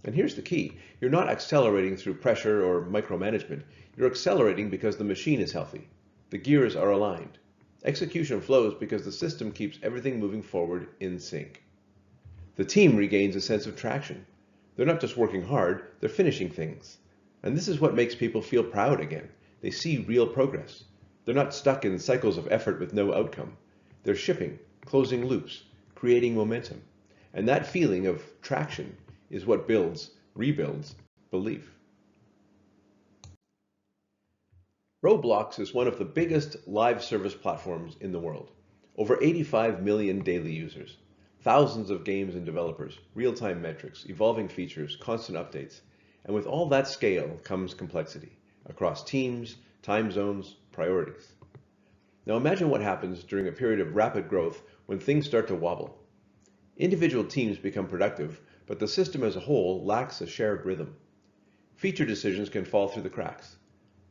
And here's the key. You're not accelerating through pressure or micromanagement. You're accelerating because the machine is healthy. The gears are aligned. Execution flows because the system keeps everything moving forward in sync. The team regains a sense of traction. They're not just working hard, they're finishing things. And this is what makes people feel proud again. They see real progress. They're not stuck in cycles of effort with no outcome. They're shipping, closing loops, creating momentum. And that feeling of traction is what rebuilds belief. Roblox is one of the biggest live service platforms in the world. Over 85 million daily users, thousands of games and developers, real-time metrics, evolving features, constant updates. And with all that scale comes complexity across teams, time zones, priorities. Now imagine what happens during a period of rapid growth when things start to wobble. Individual teams become productive, but the system as a whole lacks a shared rhythm. Feature decisions can fall through the cracks.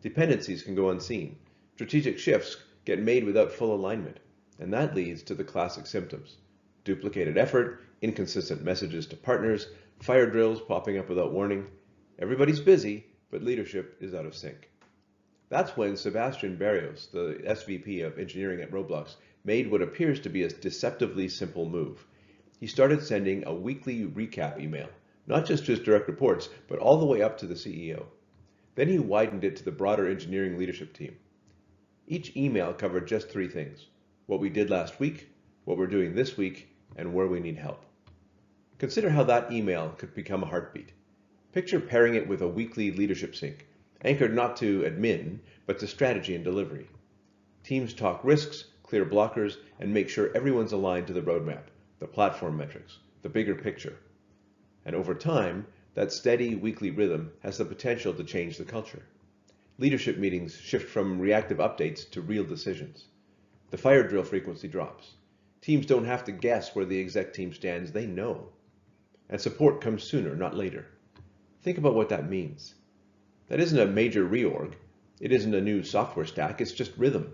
Dependencies can go unseen. Strategic shifts get made without full alignment, and that leads to the classic symptoms. Duplicated effort, inconsistent messages to partners, fire drills popping up without warning. Everybody's busy, but leadership is out of sync. That's when Sebastian Barrios, the SVP of engineering at Roblox, made what appears to be a deceptively simple move. He started sending a weekly recap email, not just to his direct reports, but all the way up to the CEO. Then he widened it to the broader engineering leadership team. Each email covered just 3 things: what we did last week, what we're doing this week, and where we need help. Consider how that email could become a heartbeat. Picture pairing it with a weekly leadership sync, anchored not to admin, but to strategy and delivery. Teams talk risks, clear blockers, and make sure everyone's aligned to the roadmap, the platform metrics, the bigger picture. And over time, that steady weekly rhythm has the potential to change the culture. Leadership meetings shift from reactive updates to real decisions. The fire drill frequency drops. Teams don't have to guess where the exec team stands, they know. And support comes sooner, not later. Think about what that means. That isn't a major reorg. It isn't a new software stack, it's just rhythm.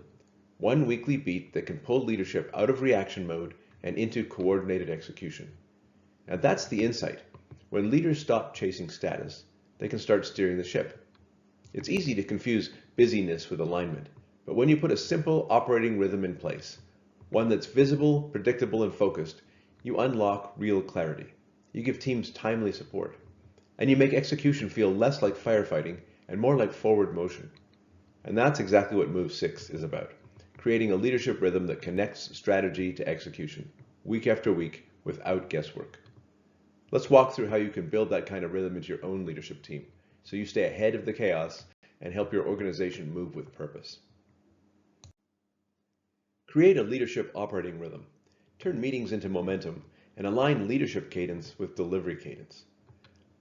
One weekly beat that can pull leadership out of reaction mode and into coordinated execution. And that's the insight. When leaders stop chasing status, they can start steering the ship. It's easy to confuse busyness with alignment, but when you put a simple operating rhythm in place, one that's visible, predictable, and focused, you unlock real clarity. You give teams timely support, and you make execution feel less like firefighting and more like forward motion. And that's exactly what Move 6 is about, creating a leadership rhythm that connects strategy to execution, week after week, without guesswork. Let's walk through how you can build that kind of rhythm into your own leadership team, so you stay ahead of the chaos and help your organization move with purpose. Create a leadership operating rhythm. Turn meetings into momentum and align leadership cadence with delivery cadence.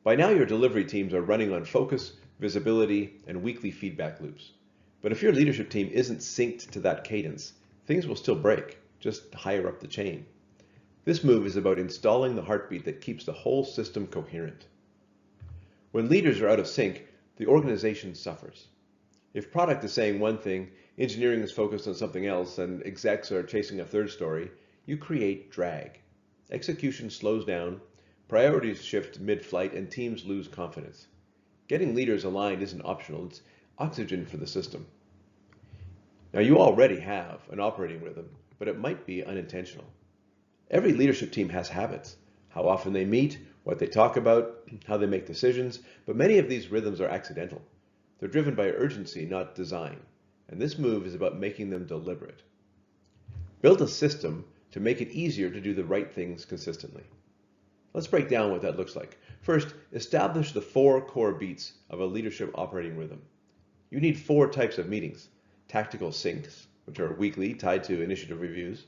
By now, your delivery teams are running on focus, visibility, and weekly feedback loops. But if your leadership team isn't synced to that cadence, things will still break, just higher up the chain. This move is about installing the heartbeat that keeps the whole system coherent. When leaders are out of sync, the organization suffers. If product is saying one thing, engineering is focused on something else, and execs are chasing a third story, you create drag. Execution slows down, priorities shift mid-flight, and teams lose confidence. Getting leaders aligned isn't optional, it's oxygen for the system. Now you already have an operating rhythm, but it might be unintentional. Every leadership team has habits, how often they meet, what they talk about, how they make decisions, but many of these rhythms are accidental. They're driven by urgency, not design, and this move is about making them deliberate. Build a system to make it easier to do the right things consistently. Let's break down what that looks like. First, establish the 4 core beats of a leadership operating rhythm. You need 4 types of meetings: tactical syncs, which are weekly, tied to initiative reviews;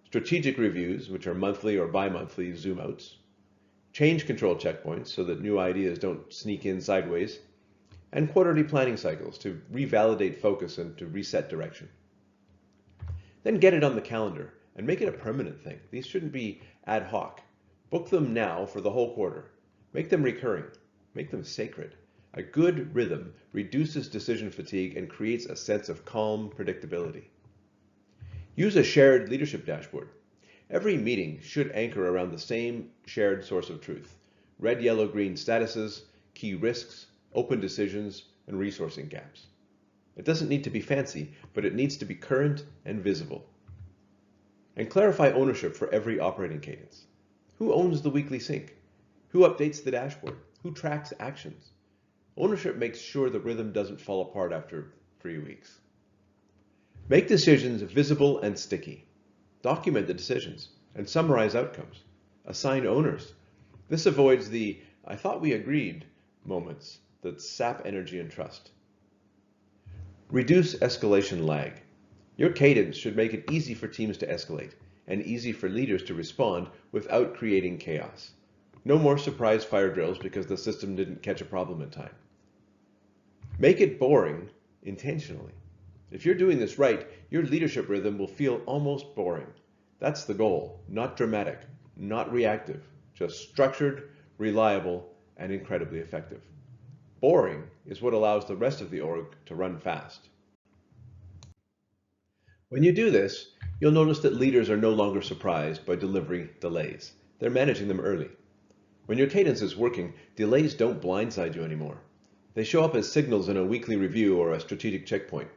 strategic reviews, which are monthly or bi-monthly zoom outs; change control checkpoints so that new ideas don't sneak in sideways, and quarterly planning cycles to revalidate focus and to reset direction. Then get it on the calendar and make it a permanent thing. These shouldn't be ad hoc. Book them now for the whole quarter. Make them recurring. Make them sacred. A good rhythm reduces decision fatigue and creates a sense of calm predictability. Use a shared leadership dashboard. Every meeting should anchor around the same shared source of truth: red, yellow, green statuses, key risks, open decisions, and resourcing gaps. It doesn't need to be fancy, but it needs to be current and visible. And clarify ownership for every operating cadence. Who owns the weekly sync? Who updates the dashboard? Who tracks actions? Ownership makes sure the rhythm doesn't fall apart after 3 weeks. Make decisions visible and sticky. Document the decisions and summarize outcomes. Assign owners. This avoids the "I thought we agreed" moments that sap energy and trust. Reduce escalation lag. Your cadence should make it easy for teams to escalate and easy for leaders to respond without creating chaos. No more surprise fire drills because the system didn't catch a problem in time. Make it boring intentionally. If you're doing this right, your leadership rhythm will feel almost boring. That's the goal. Not dramatic, not reactive, just structured, reliable, and incredibly effective. Boring is what allows the rest of the org to run fast. When you do this, you'll notice that leaders are no longer surprised by delivery delays. They're managing them early. When your cadence is working, delays don't blindside you anymore. They show up as signals in a weekly review or a strategic checkpoint,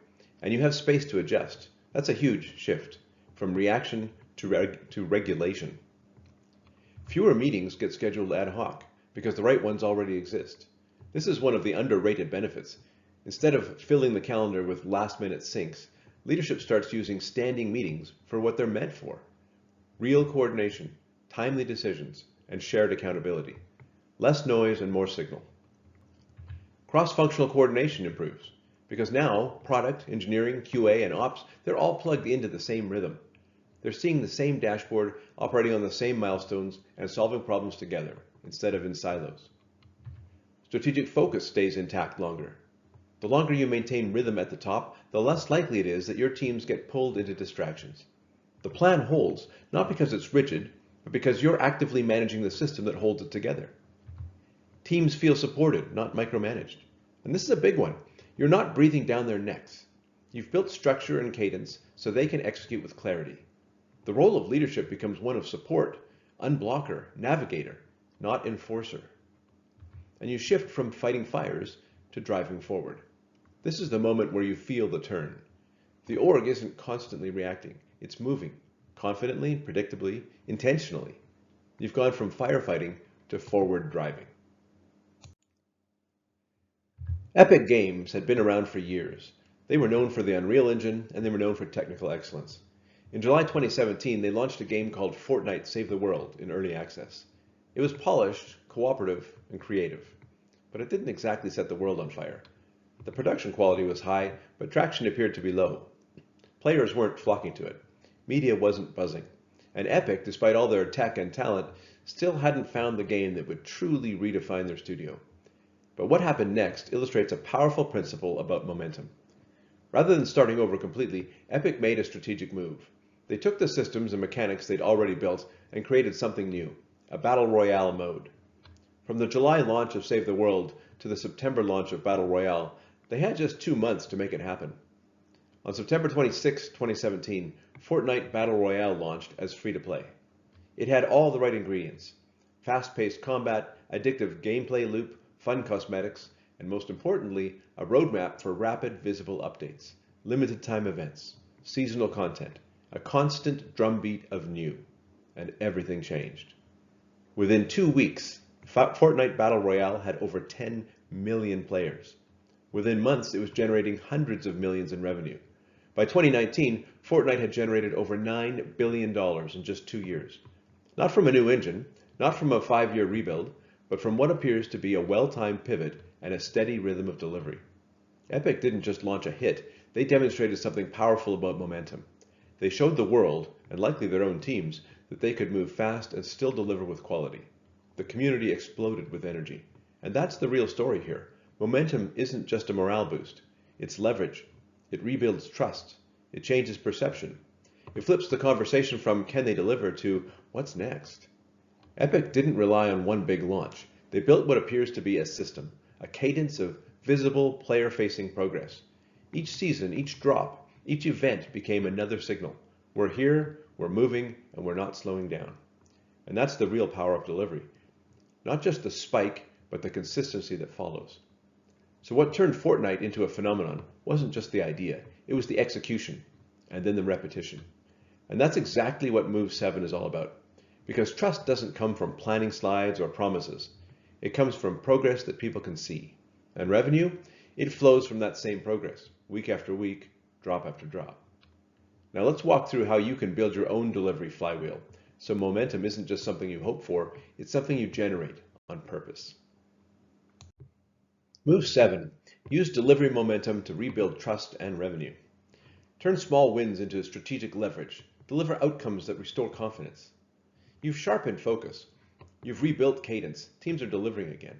and you have space to adjust. That's a huge shift from reaction to regulation. Fewer meetings get scheduled ad hoc because the right ones already exist. This is one of the underrated benefits. Instead of filling the calendar with last-minute syncs, leadership starts using standing meetings for what they're meant for: real coordination, timely decisions, and shared accountability. Less noise and more signal. Cross-functional coordination improves because now product, engineering, QA, and ops, they're all plugged into the same rhythm. They're seeing the same dashboard, operating on the same milestones, and solving problems together instead of in silos. Strategic focus stays intact longer. The longer you maintain rhythm at the top, the less likely it is that your teams get pulled into distractions. The plan holds, not because it's rigid, but because you're actively managing the system that holds it together. Teams feel supported, not micromanaged. And this is a big one. You're not breathing down their necks. You've built structure and cadence so they can execute with clarity. The role of leadership becomes one of support, unblocker, navigator, not enforcer. And you shift from fighting fires to driving forward. This is the moment where you feel the turn. The org isn't constantly reacting. It's moving, confidently, predictably, intentionally. You've gone from firefighting to forward driving. Epic Games had been around for years. They were known for the Unreal Engine, and they were known for technical excellence. In July 2017, they launched a game called Fortnite Save the World in early access. It was polished, cooperative, and creative, but it didn't exactly set the world on fire. The production quality was high, but traction appeared to be low. Players weren't flocking to it. Media wasn't buzzing. And Epic, despite all their tech and talent, still hadn't found the game that would truly redefine their studio. But what happened next illustrates a powerful principle about momentum. Rather than starting over completely, Epic made a strategic move. They took the systems and mechanics they'd already built and created something new, a Battle Royale mode. From the July launch of Save the World to the September launch of Battle Royale, they had just 2 months to make it happen. On September 26, 2017, Fortnite Battle Royale launched as free-to-play. It had all the right ingredients: fast-paced combat, addictive gameplay loop, fun cosmetics, and most importantly, a roadmap for rapid visible updates, limited time events, seasonal content, a constant drumbeat of new, and everything changed. Within 2 weeks, Fortnite Battle Royale had over 10 million players. Within months, it was generating hundreds of millions in revenue. By 2019, Fortnite had generated over $9 billion in just 2 years. Not from a new engine, not from a 5-year rebuild, but from what appears to be a well-timed pivot and a steady rhythm of delivery. Epic didn't just launch a hit, they demonstrated something powerful about momentum. They showed the world, and likely their own teams, that they could move fast and still deliver with quality. The community exploded with energy. And that's the real story here. Momentum isn't just a morale boost. It's leverage. It rebuilds trust. It changes perception. It flips the conversation from can they deliver to what's next. Epic didn't rely on one big launch. They built what appears to be a system, a cadence of visible player-facing progress. Each season, each drop, each event became another signal. We're here, we're moving, and we're not slowing down. And that's the real power of delivery. Not just the spike, but the consistency that follows. So what turned Fortnite into a phenomenon wasn't just the idea, it was the execution, and then the repetition. And that's exactly what Move 7 is all about. Because trust doesn't come from planning slides or promises. It comes from progress that people can see. And revenue, it flows from that same progress, week after week, drop after drop. Now let's walk through how you can build your own delivery flywheel. So momentum isn't just something you hope for, it's something you generate on purpose. Move 7. Use delivery momentum to rebuild trust and revenue. Turn small wins into strategic leverage. Deliver outcomes that restore confidence. You've sharpened focus. You've rebuilt cadence. Teams are delivering again.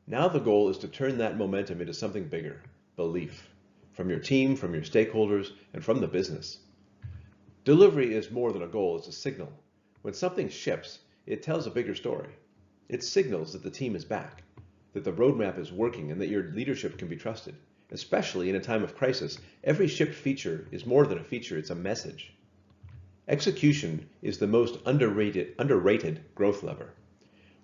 Now the goal is to turn that momentum into something bigger, belief, from your team, from your stakeholders, and from the business. Delivery is more than a goal, it's a signal. When something ships, it tells a bigger story. It signals that the team is back, that the roadmap is working, and that your leadership can be trusted. Especially in a time of crisis, every shipped feature is more than a feature, it's a message. Execution is the most underrated growth lever.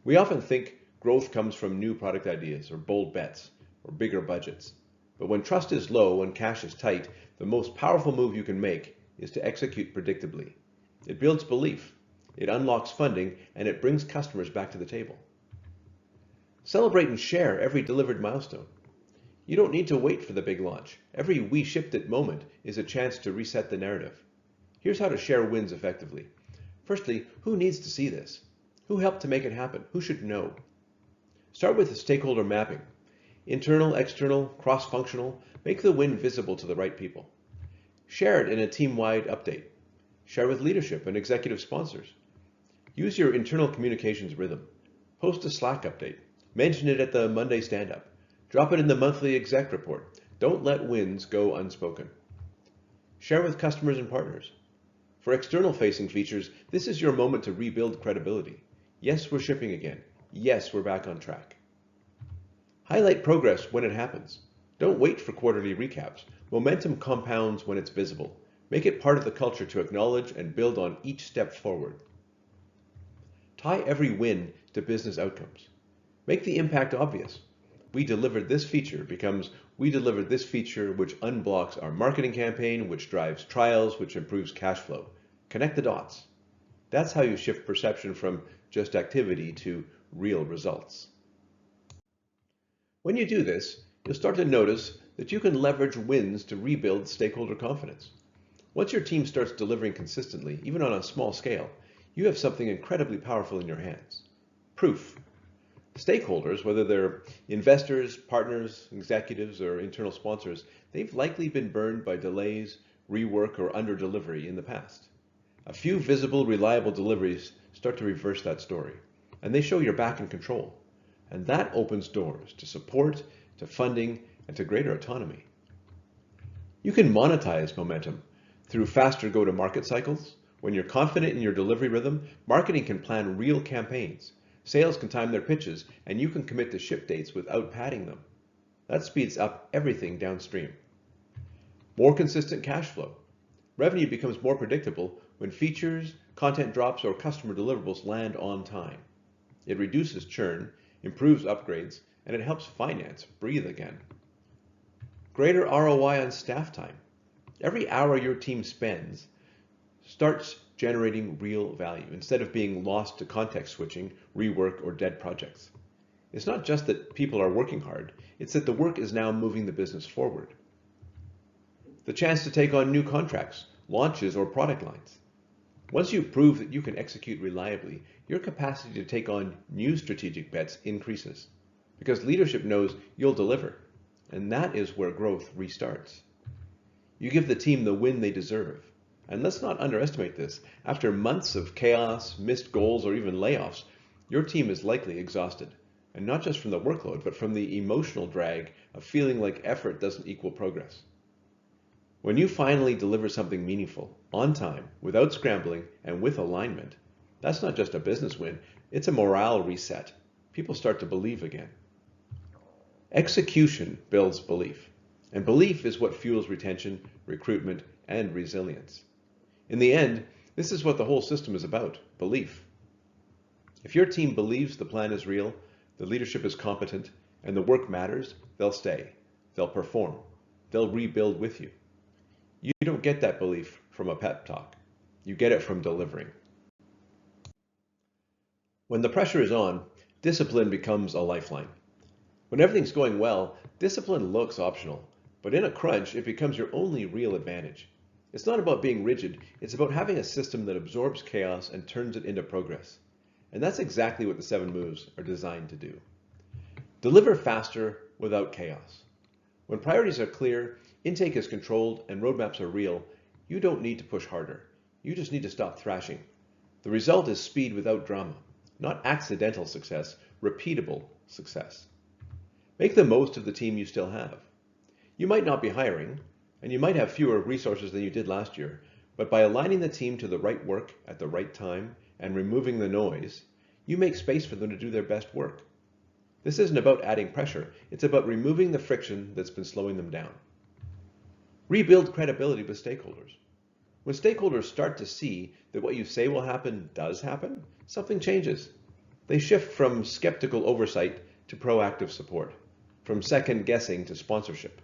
We often think growth comes from new product ideas or bold bets or bigger budgets. But when trust is low and cash is tight, the most powerful move you can make is to execute predictably. It builds belief, it unlocks funding, and it brings customers back to the table. Celebrate and share every delivered milestone. You don't need to wait for the big launch. Every we shipped it moment is a chance to reset the narrative. Here's how to share wins effectively. Firstly, who needs to see this? Who helped to make it happen? Who should know? Start with the stakeholder mapping. Internal, external, cross-functional. Make the win visible to the right people. Share it in a team-wide update. Share with leadership and executive sponsors. Use your internal communications rhythm. Post a Slack update. Mention it at the Monday stand-up. Drop it in the monthly exec report. Don't let wins go unspoken. Share with customers and partners. For external-facing features, this is your moment to rebuild credibility. Yes, we're shipping again. Yes, we're back on track. Highlight progress when it happens. Don't wait for quarterly recaps. Momentum compounds when it's visible. Make it part of the culture to acknowledge and build on each step forward. Tie every win to business outcomes. Make the impact obvious. We delivered this feature becomes we delivered this feature which unblocks our marketing campaign, which drives trials, which improves cash flow. Connect the dots. That's how you shift perception from just activity to real results. When you do this, you'll start to notice that you can leverage wins to rebuild stakeholder confidence. Once your team starts delivering consistently, even on a small scale, you have something incredibly powerful in your hands. Proof. Stakeholders, whether they're investors, partners, executives, or internal sponsors, they've likely been burned by delays, rework, or under-delivery in the past. A few visible, reliable deliveries start to reverse that story, and they show you're back in control. And that opens doors to support, to funding, and to greater autonomy. You can monetize momentum through faster go-to-market cycles. When you're confident in your delivery rhythm, marketing can plan real campaigns. Sales can time their pitches, and you can commit to ship dates without padding them. That speeds up everything downstream. More consistent cash flow. Revenue becomes more predictable when features, content drops, or customer deliverables land on time. It reduces churn, improves upgrades, and it helps finance breathe again. Greater ROI on staff time. Every hour your team spends starts generating real value instead of being lost to context switching, rework, or dead projects. It's not just that people are working hard, it's that the work is now moving the business forward. The chance to take on new contracts, launches, or product lines. Once you prove that you can execute reliably, your capacity to take on new strategic bets increases because leadership knows you'll deliver, and that is where growth restarts. You give the team the win they deserve. And let's not underestimate this. After months of chaos, missed goals, or even layoffs, Your team is likely exhausted, and not just from the workload, but from the emotional drag of feeling like effort doesn't equal progress. When you finally deliver something meaningful, on time, without scrambling, and with alignment, that's not just a business win, it's a morale reset. People start to believe again. Execution builds belief, and belief is what fuels retention, recruitment, and resilience. In the end, this is what the whole system is about, belief. If your team believes the plan is real, the leadership is competent, and the work matters, they'll stay, they'll perform, they'll rebuild with you. You don't get that belief from a pep talk. You get it from delivering. When the pressure is on, discipline becomes a lifeline. When everything's going well, discipline looks optional, but in a crunch, it becomes your only real advantage. It's not about being rigid, it's about having a system that absorbs chaos and turns it into progress. And that's exactly what the 7 moves are designed to do. Deliver faster without chaos. When priorities are clear, intake is controlled, and roadmaps are real, you don't need to push harder. You just need to stop thrashing. The result is speed without drama, not accidental success, repeatable success. Make the most of the team you still have. You might not be hiring, and you might have fewer resources than you did last year, but by aligning the team to the right work at the right time and removing the noise, you make space for them to do their best work. This isn't about adding pressure, it's about removing the friction that's been slowing them down. Rebuild credibility with stakeholders. When stakeholders start to see that what you say will happen does happen, something changes. They shift from skeptical oversight to proactive support, from second guessing to sponsorship.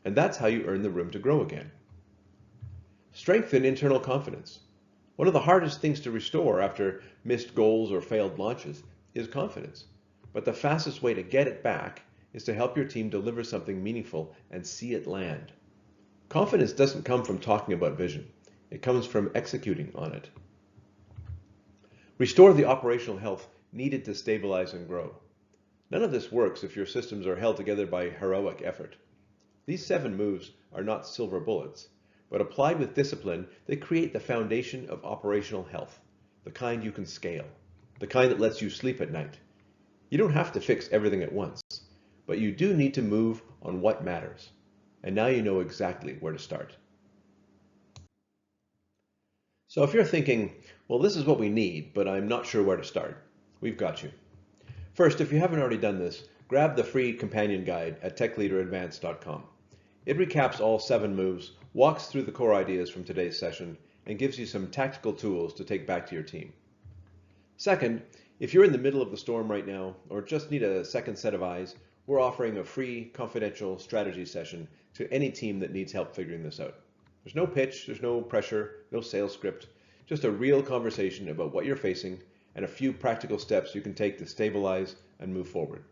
And that's how you earn the room to grow again. Strengthen internal confidence. One of the hardest things to restore after missed goals or failed launches is confidence. But the fastest way to get it back is to help your team deliver something meaningful and see it land. Confidence doesn't come from talking about vision. It comes from executing on it. Restore the operational health needed to stabilize and grow. None of this works if your systems are held together by heroic effort. These 7 moves are not silver bullets, but applied with discipline, they create the foundation of operational health, the kind you can scale, the kind that lets you sleep at night. You don't have to fix everything at once, but you do need to move on what matters. And now you know exactly where to start. So if you're thinking, well, this is what we need, but I'm not sure where to start, we've got you. First, if you haven't already done this, grab the free companion guide at techleaderadvance.com. It recaps all 7 moves, walks through the core ideas from today's session, and gives you some tactical tools to take back to your team. Second, if you're in the middle of the storm right now, or just need a second set of eyes, we're offering a free confidential strategy session to any team that needs help figuring this out. There's no pitch, there's no pressure, no sales script, just a real conversation about what you're facing and a few practical steps you can take to stabilize and move forward.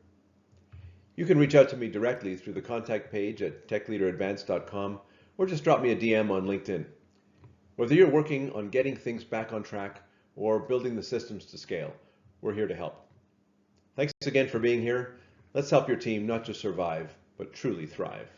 You can reach out to me directly through the contact page at techleaderadvance.com or just drop me a DM on LinkedIn. Whether you're working on getting things back on track or building the systems to scale, we're here to help. Thanks again for being here. Let's help your team not just survive, but truly thrive.